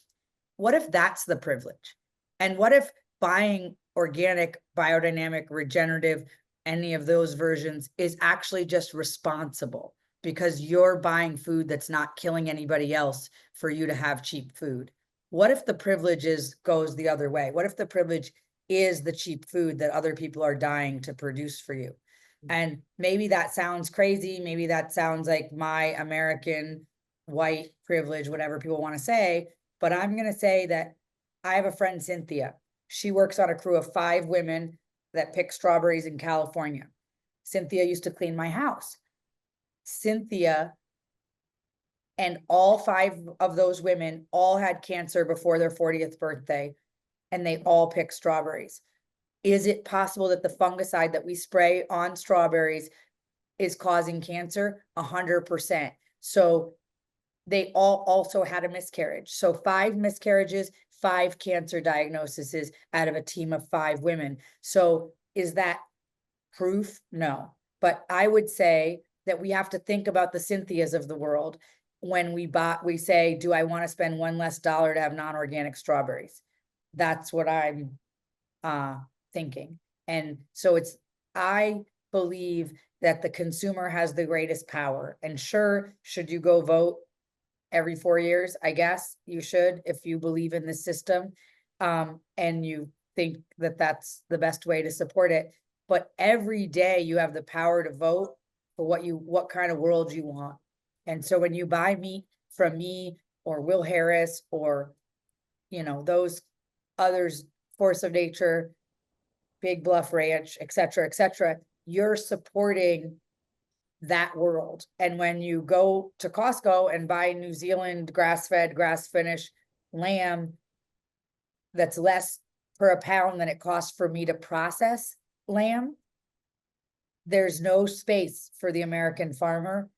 What if that's the privilege? And what if buying organic, biodynamic, regenerative, any of those versions is actually just responsible because you're buying food that's not killing anybody else for you to have cheap food? What if the privilege goes the other way? What if the privilege is the cheap food that other people are dying to produce for you? And maybe that sounds crazy. Maybe that sounds like my American white privilege, whatever people want to say. But I'm going to say that I have a friend, Cynthia. She works on a crew of 5 women that pick strawberries in California. Cynthia used to clean my house. Cynthia and all 5 of those women all had cancer before their 40th birthday, and they all pick strawberries. Is it possible that the fungicide that we spray on strawberries is causing cancer? 100%. So they all also had a miscarriage. So 5 miscarriages, 5 cancer diagnoses out of a team of 5 women. So is that proof? No. But I would say that we have to think about the Cynthias of the world when we say, do I want to spend $1 less to have non-organic strawberries? That's what I'm thinking. And so I believe that the consumer has the greatest power. And sure, should you go vote every 4 years? I guess you should, if you believe in the system, and you think that that's the best way to support it. But every day you have the power to vote for what kind of world you want. And so when you buy meat from me or Will Harris, or those others, Force of Nature, Big Bluff Ranch, et cetera, you're supporting that world. And when you go to Costco and buy New Zealand grass-fed, grass-finished lamb that's less per a pound than it costs for me to process lamb, there's no space for the American farmer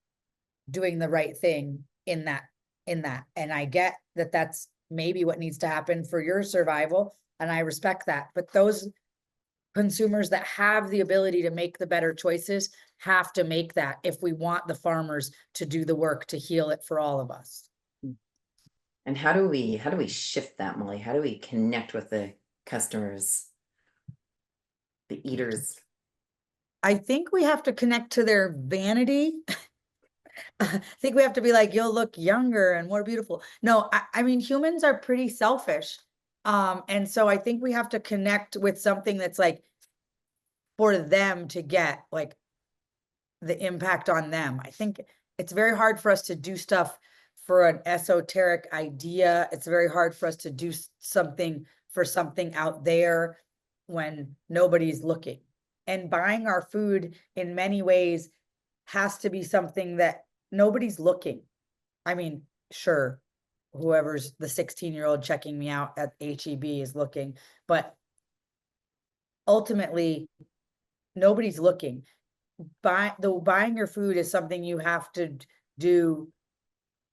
doing the right thing in that. And I get that that's maybe what needs to happen for your survival, and I respect that. But those consumers that have the ability to make the better choices have to make that if we want the farmers to do the work to heal it for all of us. And how do we shift that, Mollie? How do we connect with the customers, the eaters? I think we have to connect to their vanity I think we have to be like, you'll look younger and more beautiful. No, I mean, humans are pretty selfish. And so I think we have to connect with something that's like for them to get like the impact on them. I think it's very hard for us to do stuff for an esoteric idea. It's very hard for us to do something for something out there when nobody's looking. And buying our food in many ways has to be something that nobody's looking. I mean, sure, whoever's the 16-year-old checking me out at HEB is looking, but ultimately nobody's looking. Buying your food is something you have to do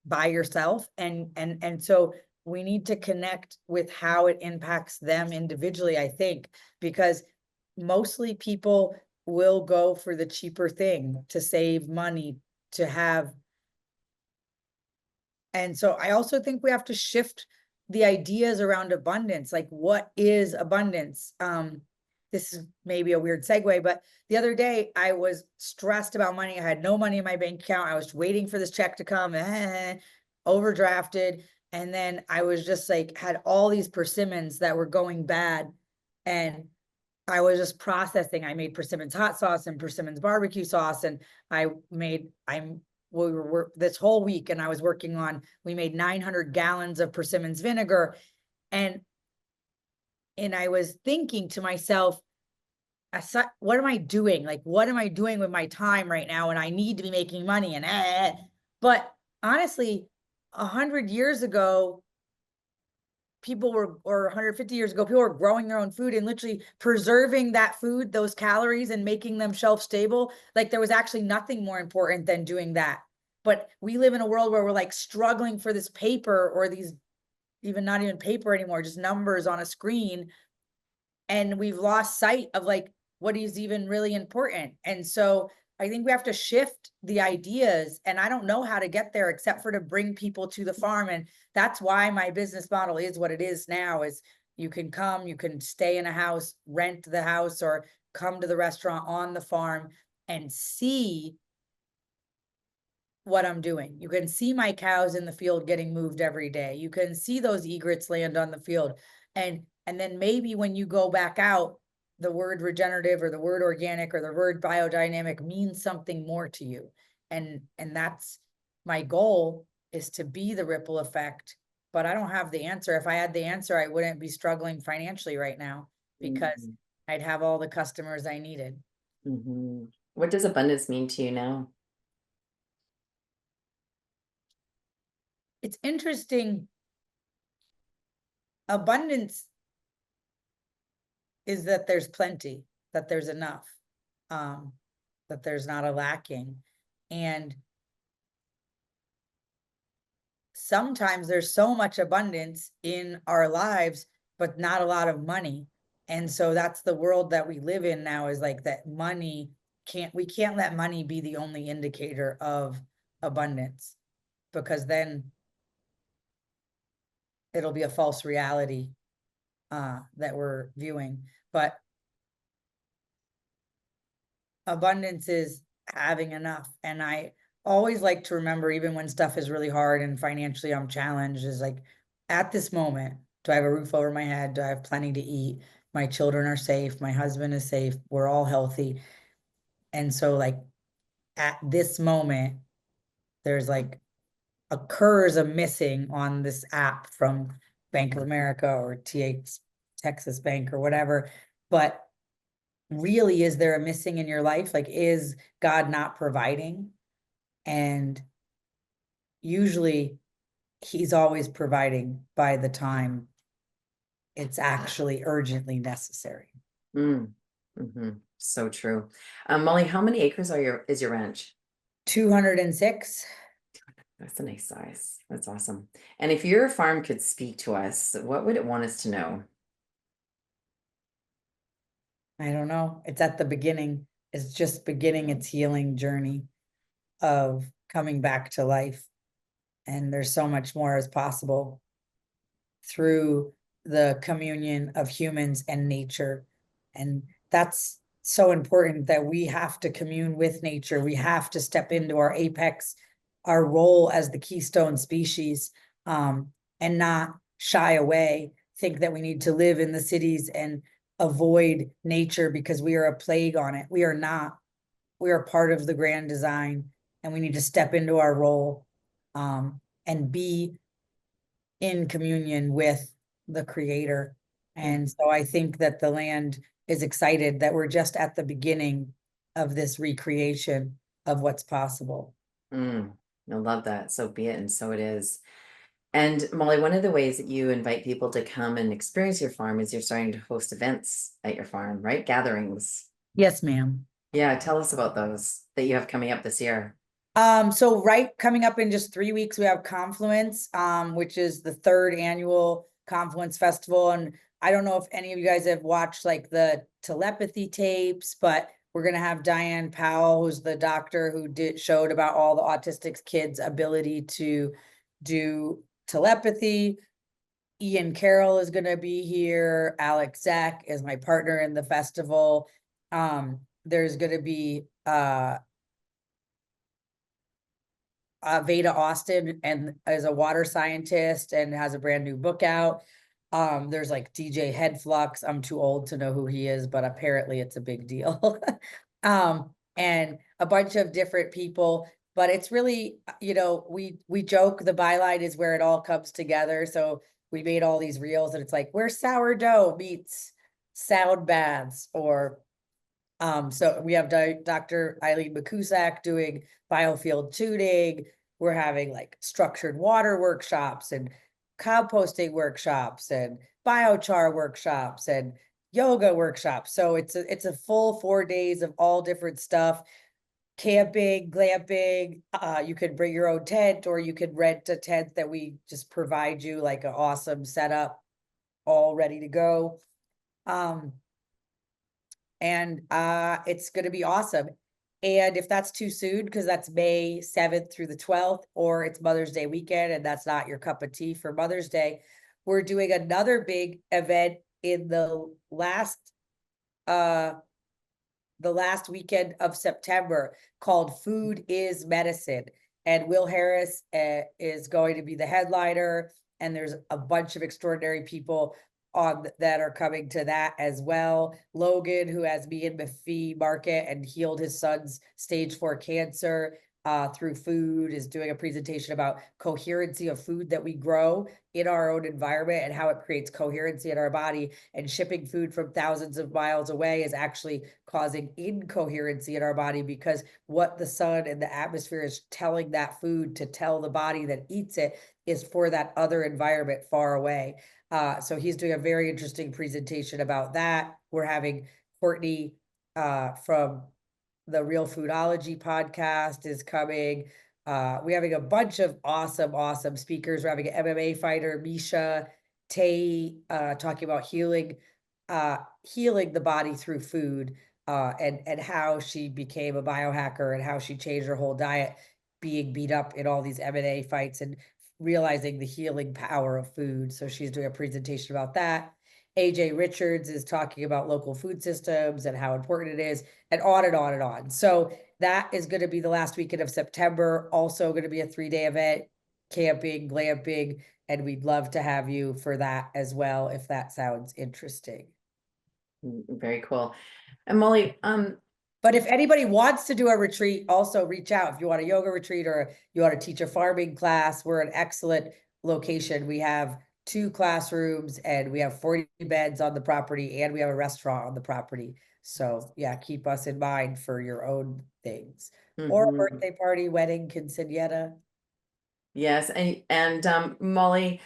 by yourself, and so we need to connect with how it impacts them individually, I think, because mostly people will go for the cheaper thing to save money, to have. And so I also think we have to shift the ideas around abundance. Like, what is abundance? This is maybe a weird segue, but the other day I was stressed about money. I had no money in my bank account. I was waiting for this check to come, overdrafted. And then I was just like, had all these persimmons that were going bad. And I was just processing. I made persimmons hot sauce and persimmons barbecue sauce. And we were this whole week, and I was working on, we made 900 gallons of persimmons vinegar. And I was thinking to myself, what am I doing? Like, what am I doing with my time right now? And I need to be making money. But honestly, 100 years ago, people were, or 150 years ago, people were growing their own food and literally preserving that food, those calories, and making them shelf stable. Like, there was actually nothing more important than doing that. But we live in a world where we're like struggling for this paper, or these, even not even paper anymore, just numbers on a screen. And we've lost sight of like what is even really important. And so I think we have to shift the ideas, and I don't know how to get there except for to bring people to the farm. And that's why my business model is what it is now, is you can come, you can stay in a house, rent the house, or come to the restaurant on the farm and see what I'm doing. You can see my cows in the field getting moved every day. You can see those egrets land on the field. And then maybe when you go back out, the word regenerative or the word organic or the word biodynamic means something more to you. And that's my goal, is to be the ripple effect. But I don't have the answer. If I had the answer, I wouldn't be struggling financially right now, because Mhm. I'd have all the customers I needed. Mhm. What does abundance mean to you now? It's interesting. Abundance is that there's plenty, that there's enough, um, that there's not a lacking. And sometimes there's so much abundance in our lives, but not a lot of money. And so that's the world that we live in now, is like that money we can't let money be the only indicator of abundance, because then it'll be a false reality that we're viewing. But abundance is having enough. And I always like to remember, even when stuff is really hard and financially I'm challenged, is like, at this moment, do I have a roof over my head? Do I have plenty to eat? My children are safe. My husband is safe. We're all healthy. And so, like, at this moment, there's like occurs a missing on this app from Bank of America or TH Texas Bank or whatever. But really, is there a missing in your life? Like, is God not providing? And usually he's always providing by the time it's actually urgently necessary. Mm. So true. Molly, how many acres is your ranch? 206. That's a nice size. That's awesome. And if your farm could speak to us, what would it want us to know? I don't know. It's at the beginning. It's just beginning its healing journey of coming back to life. And there's so much more as possible through the communion of humans and nature. And that's so important, that we have to commune with nature. We have to step into our apex our role as the keystone species, and not shy away, think that we need to live in the cities and avoid nature because we are a plague on it. We are not. We are part of the grand design, and we need to step into our role, and be in communion with the creator. Mm, And so I think that the land is excited that we're just at the beginning of this recreation of what's possible. mm. I love that. So be it, and so it is. And Molly, one of the ways that you invite people to come and experience your farm is you're starting to host events at your farm, right? Gatherings. Yes, ma'am. Yeah, tell us about those that you have coming up this year. So right coming up in just 3 weeks, we have Confluence, which is the third annual Confluence Festival. And I don't know if any of you guys have watched like the telepathy tapes, but we're gonna have Diane Powell, who's the doctor who showed about all the autistic kids' ability to do telepathy. Ian Carroll is gonna be here. Alex Zach is my partner in the festival. There's gonna be Veda Austin, and is a water scientist and has a brand new book out. There's like DJ Headflux. I'm too old to know who he is, but apparently it's a big deal. And a bunch of different people, but it's really, we joke the byline is where it all comes together. So we made all these reels, and it's like where sourdough meets sound baths, or so we have Dr. Eileen Makusak doing biofield tuning. We're having like structured water workshops and composting workshops and biochar workshops and yoga workshops. So it's a full 4 days of all different stuff. Camping, glamping, you could bring your own tent, or you could rent a tent that we just provide you like an awesome setup, all ready to go. Um, and it's going to be awesome. And if that's too soon, because that's May 7th through the 12th, or it's Mother's Day weekend and that's not your cup of tea for Mother's Day, we're doing another big event in uh the last weekend of September, called Food is Medicine. And Will Harris is going to be the headliner. And there's a bunch of extraordinary people on that are coming to that as well. Logan, who has me in Mafee Market and healed his son's stage 4 cancer through food, is doing a presentation about coherency of food that we grow in our own environment and how it creates coherency in our body. And shipping food from thousands of miles away is actually causing incoherency in our body, because what the sun and the atmosphere is telling that food to tell the body that eats it is for that other environment far away. So he's doing a very interesting presentation about that. We're having Courtney from the Real Foodology podcast is coming. We're having a bunch of awesome speakers. We're having an MMA fighter, Misha Tay, talking about healing the body through food, and how she became a biohacker and how she changed her whole diet, being beat up in all these MMA fights and realizing the healing power of food. So she's doing a presentation about that. AJ Richards is talking about local food systems and how important it is, and on and on and on. So that is going to be the last weekend of September. Also going to be a 3-day event, camping, glamping, and we'd love to have you for that as well, if that sounds interesting. Very cool. And Molly, But if anybody wants to do a retreat, also reach out. If you want a yoga retreat or you want to teach a farming class, we're an excellent location. We have 2 classrooms and we have 40 beds on the property, and we have a restaurant on the property. So yeah, keep us in mind for your own things. Or a mhm. birthday party, wedding, quinceañera. Yes, and Molly,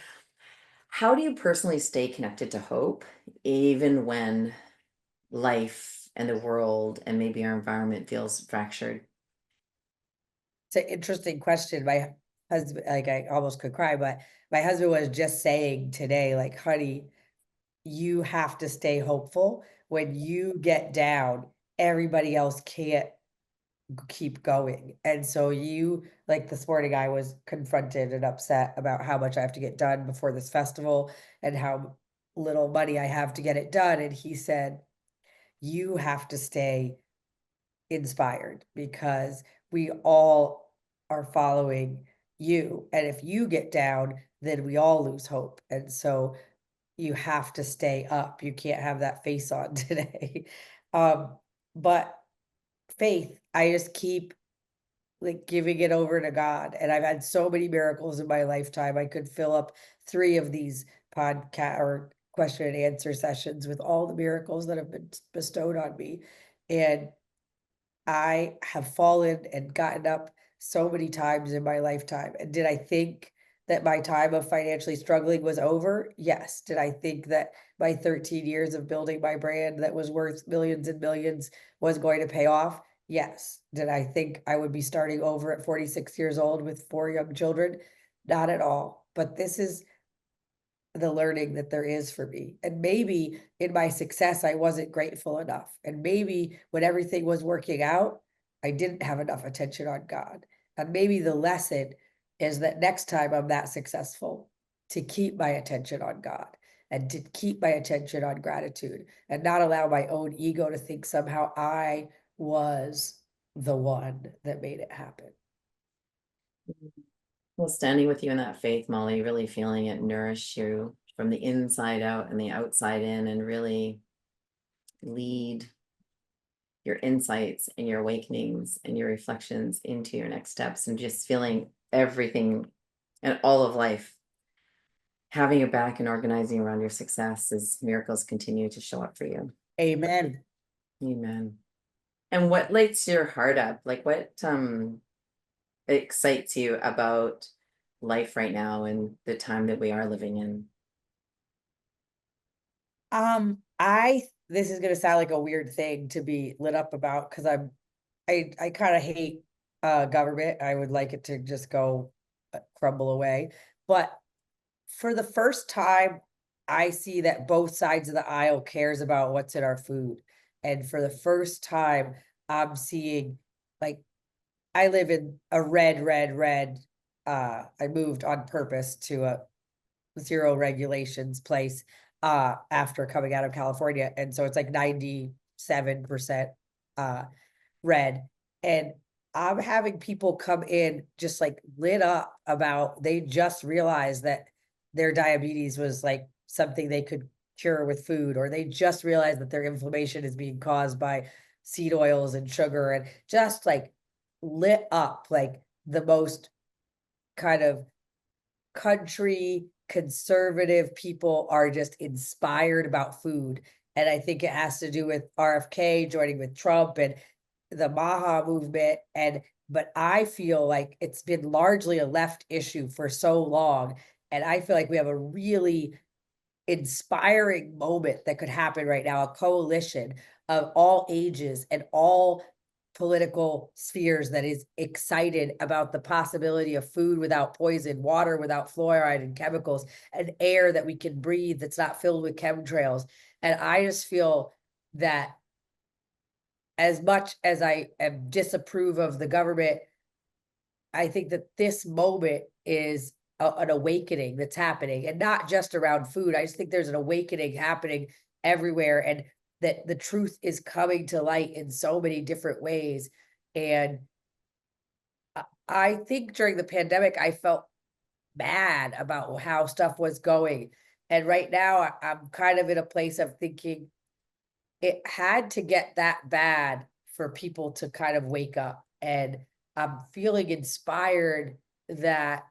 how do you personally stay connected to hope, even when life and the world and maybe our environment feels fractured? It's an interesting question. My husband, like I almost could cry, but my husband was just saying today, like, honey, you have to stay hopeful. When you get down, everybody else can't keep going. And so you, like this morning, I was confronted and upset about how much I have to get done before this festival and how little money I have to get it done. And he said, you have to stay inspired, because we all are following you. And if you get down, then we all lose hope. And so you have to stay up. You can't have that face on today. Um, but faith, I just keep like giving it over to God. And I've had so many miracles in my lifetime. I could fill up 3 of these podcast or question and answer sessions with all the miracles that have been bestowed on me. And I have fallen and gotten up so many times in my lifetime. And did I think that my time of financially struggling was over? Yes. Did I think that my 13 years of building my brand that was worth millions and millions was going to pay off? Yes. Did I think I would be starting over at 46 years old with 4 young children? Not at all. But this is the learning that there is for me. And maybe in my success, I wasn't grateful enough. And maybe when everything was working out, I didn't have enough attention on God. And maybe the lesson is that next time I'm that successful, to keep my attention on God and to keep my attention on gratitude and not allow my own ego to think somehow I was the one that made it happen. Well, standing with you in that faith, Molly, really feeling it nourish you from the inside out and the outside in, and really lead your insights and your awakenings and your reflections into your next steps, and just feeling everything and all of life having your back and organizing around your success as miracles continue to show up for you. Amen. Amen. And what lights your heart up? Like, what excites you about life right now and the time that we are living in? I this is gonna sound like a weird thing to be lit up about because I kind of hate government. I would like it to just go crumble away. But for the first time, I see that both sides of the aisle cares about what's in our food. And for the first time, I'm seeing like I live in a red. I moved on purpose to a zero regulations place after coming out of California. And so it's like 97% uh red. And I'm having people come in just like lit up about they just realized that their diabetes was like something they could cure with food, or they just realized that their inflammation is being caused by seed oils and sugar, and just like lit up like the most kind of country conservative people are just inspired about food. And I think it has to do with RFK joining with Trump and the Maha movement. And but I feel like it's been largely a left issue for so long. And I feel like we have a really inspiring moment that could happen right now, a coalition of all ages and all political spheres that is excited about the possibility of food without poison, water without fluoride and chemicals, and air that we can breathe that's not filled with chemtrails. And I just feel that as much as I am disapprove of the government, I think that this moment is an awakening that's happening, and not just around food. I just think there's an awakening happening everywhere, and that the truth is coming to light in so many different ways. And I think during the pandemic, I felt bad about how stuff was going. And right now, I'm kind of in a place of thinking it had to get that bad for people to kind of wake up. And I'm feeling inspired that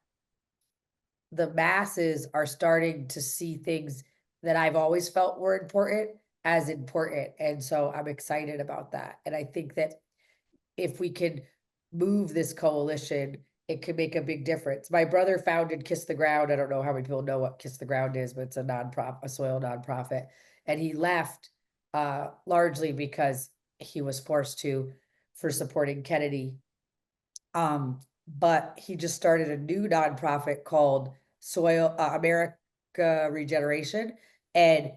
the masses are starting to see things that I've always felt were important as important. And so I'm excited about that. And I think that if we can move this coalition, it could make a big difference. My brother founded Kiss the Ground. I don't know how many people know what Kiss the Ground is, but it's a nonprofit, a soil nonprofit. And he left largely because he was forced to for supporting Kennedy. But he just started a new nonprofit called Soil America Regeneration. And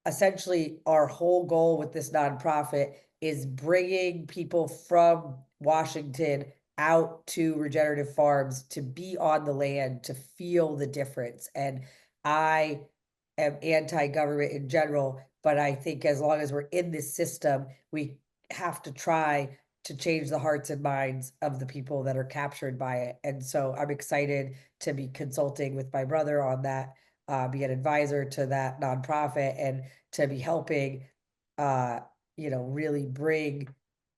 essentially our whole goal with this nonprofit is bringing people from Washington out to regenerative farms to be on the land to feel the difference. And I am anti-government in general, but I think as long as we're in this system, we have to try to change the hearts and minds of the people that are captured by it. And so I'm excited to be consulting with my brother on that, be an advisor to that nonprofit, and to be helping, uh, really bring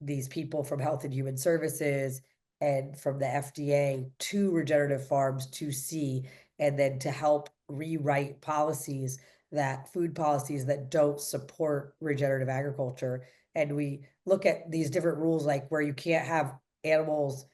these people from Health and Human Services and from the FDA to regenerative farms to see, and then to help rewrite policies, that food policies that don't support regenerative agriculture. And we look at these different rules, like where you can't have animals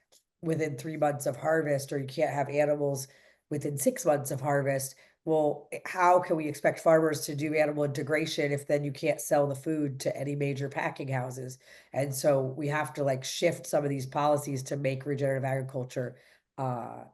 within 3 months of harvest, or you can't have animals within 6 months of harvest. Well, how can we expect farmers to do animal integration if then you can't sell the food to any major packing houses? And so we have to like shift some of these policies to make regenerative agriculture uh,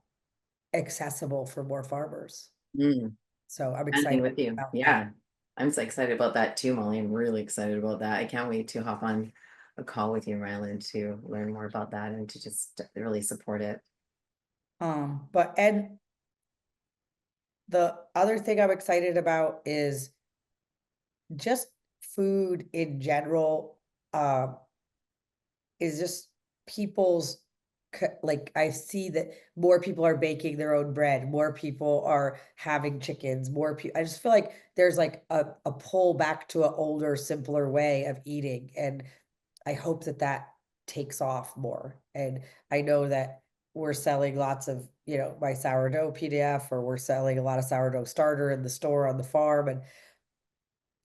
accessible for more farmers. Mm, So I'm I'm excited with you. about that. Yeah. I'm so excited about that too, Molly. I'm really excited about that. I can't wait to hop on a call with you, Ryland, to learn more about that and to just really support it. But and the other thing I'm excited about is just food in general, um, is just people's like, I see that more people are baking their own bread, more people are having chickens, more people. I just feel like there's like a pull back to an older, simpler way of eating, and I hope that that takes off more. And I know that we're selling lots of, my sourdough PDF, or we're selling a lot of sourdough starter in the store on the farm, and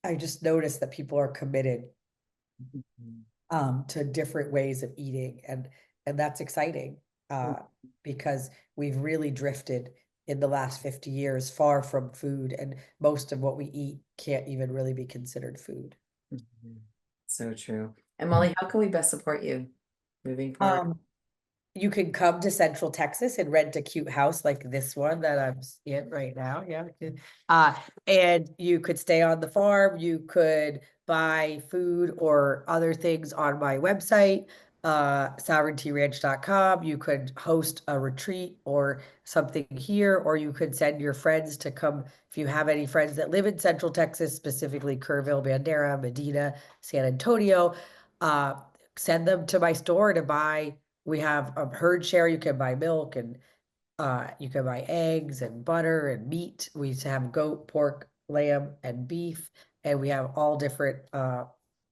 I just noticed that people are committed Mhm. to different ways of eating, and that's exciting, uh, because we've really drifted in the last 50 years far from food, and most of what we eat can't even really be considered food. Mhm. So true. And Molly, how can we best support you moving forward? Um, You can come to Central Texas and rent a cute house like this one that I'm in right now. Yeah. And you could stay on the farm. You could buy food or other things on my website, sovereigntyranch.com. You could host a retreat or something here, or you could send your friends to come. If you have any friends that live in Central Texas, specifically Kerrville, Bandera, Medina, San Antonio, uh, send them to my store to buy. We have a herd share. You can buy milk, and you can buy eggs and butter and meat. We used to have goat, pork, lamb, and beef, and we have all different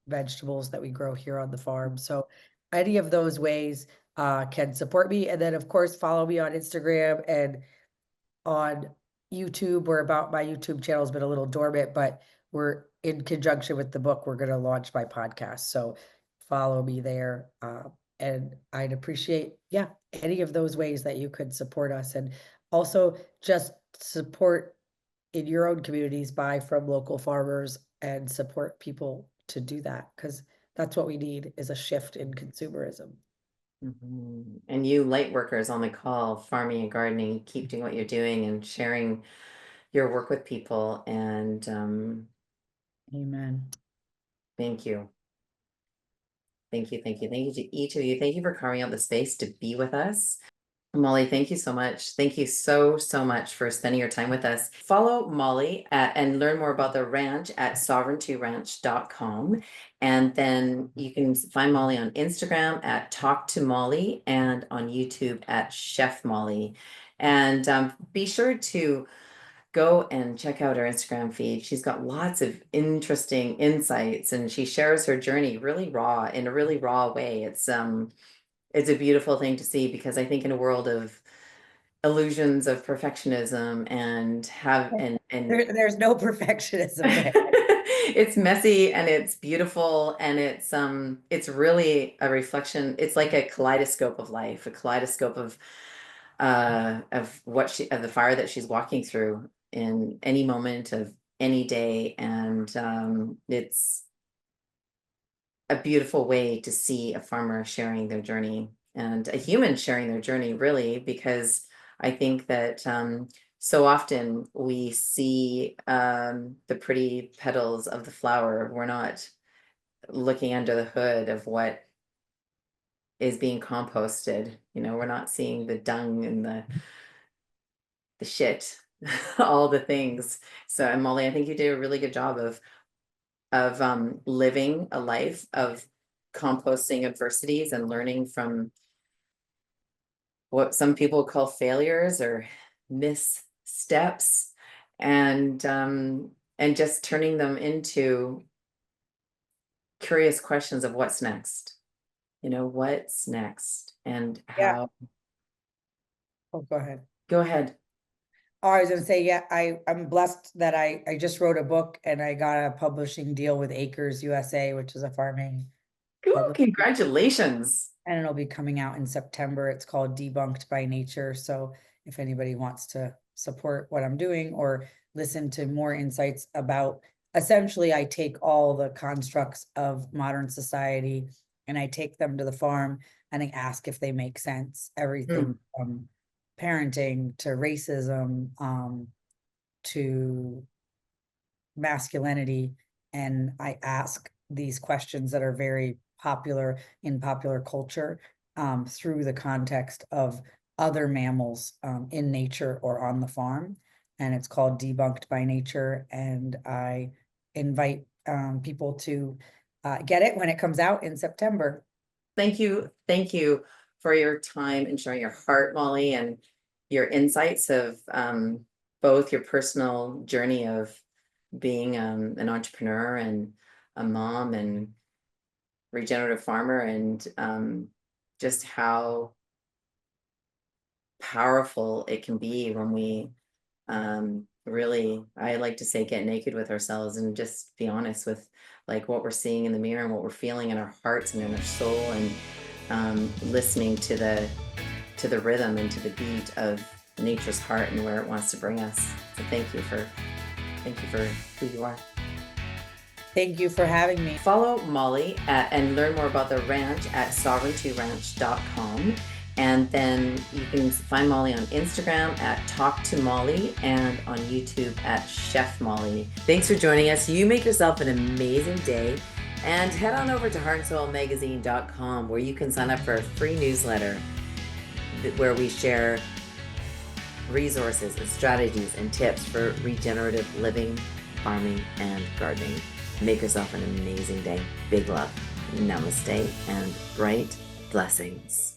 vegetables that we grow here on the farm. So any of those ways can support me. And then, of course, follow me on Instagram and on YouTube. We're about My YouTube channel has been a little dormant, but we're in conjunction with the book. We're going to launch my podcast. So follow me there. And I'd appreciate, yeah, any of those ways that you could support us. And also just support in your own communities, buy from local farmers and support people to do that, because that's what we need, is a shift in consumerism. Mhm. And you light workers on the call, farming and gardening, keep doing what you're doing and sharing your work with people. And Amen. thank you. Thank you. Thank you. Thank you to each of you. Thank you for carving out the space to be with us. Molly, thank you so much. Thank you so, so much for spending your time with us. Follow Molly and learn more about the ranch at sovereigntyranch.com. And then you can find Molly on Instagram at Talk to Molly and on YouTube at Chef Molly. And be sure to go and check out her Instagram feed. She's got lots of interesting insights and she shares her journey really raw in a really raw way. It's a beautiful thing to see because I think in a world of illusions of perfectionism and have and There's no perfectionism there. it's messy and it's beautiful and it's really a reflection. It's like a kaleidoscope of life, a kaleidoscope of what she of the fire that she's walking through in any moment of any day. And it's a beautiful way to see a farmer sharing their journey and a human sharing their journey, really, because I think that so often we see the pretty petals of the flower. We're not looking under the hood of what is being composted. We're not seeing the dung and the shit, all the things. So, and Molly, I think you did a really good job of living a life of composting adversities and learning from what some people call failures or missteps, and just turning them into curious questions of what's next. What's next and Yeah. how. Oh, go ahead. Go ahead. Oh, I was gonna say, yeah, I'm blessed that I just wrote a book and I got a publishing deal with Acres USA, which is a farming Ooh, publishing, congratulations. and it'll be coming out in September. It's called Debunked by Nature. So if anybody wants to support what I'm doing or listen to more insights about, essentially, I take all the constructs of modern society and I take them to the farm and I ask if they make sense. Everything Mm. from parenting to racism, to masculinity. And I ask these questions that are very popular in popular culture, through the context of other mammals, in nature or on the farm. And it's called Debunked by Nature. And I invite, people to get it when it comes out in September. Thank you. Thank you for your time and sharing your heart, Molly, and your insights of both your personal journey of being an entrepreneur and a mom and regenerative farmer, and just how powerful it can be when we really, I like to say, get naked with ourselves and just be honest with like what we're seeing in the mirror and what we're feeling in our hearts and in our soul, and listening to the rhythm and to the beat of nature's heart and where it wants to bring us. So thank you for who you are. Thank you for having me. Follow Molly and learn more about the ranch at sovereigntyranch.com. And then you can find Molly on Instagram at Talk to Molly and on YouTube at Chef Molly. Thanks for joining us. You make yourself an amazing day, and head on over to heartandsoulmagazine.com where you can sign up for a free newsletter where we share resources and strategies and tips for regenerative living, farming, and gardening. Make yourself an amazing day. Big love. Namaste and bright blessings.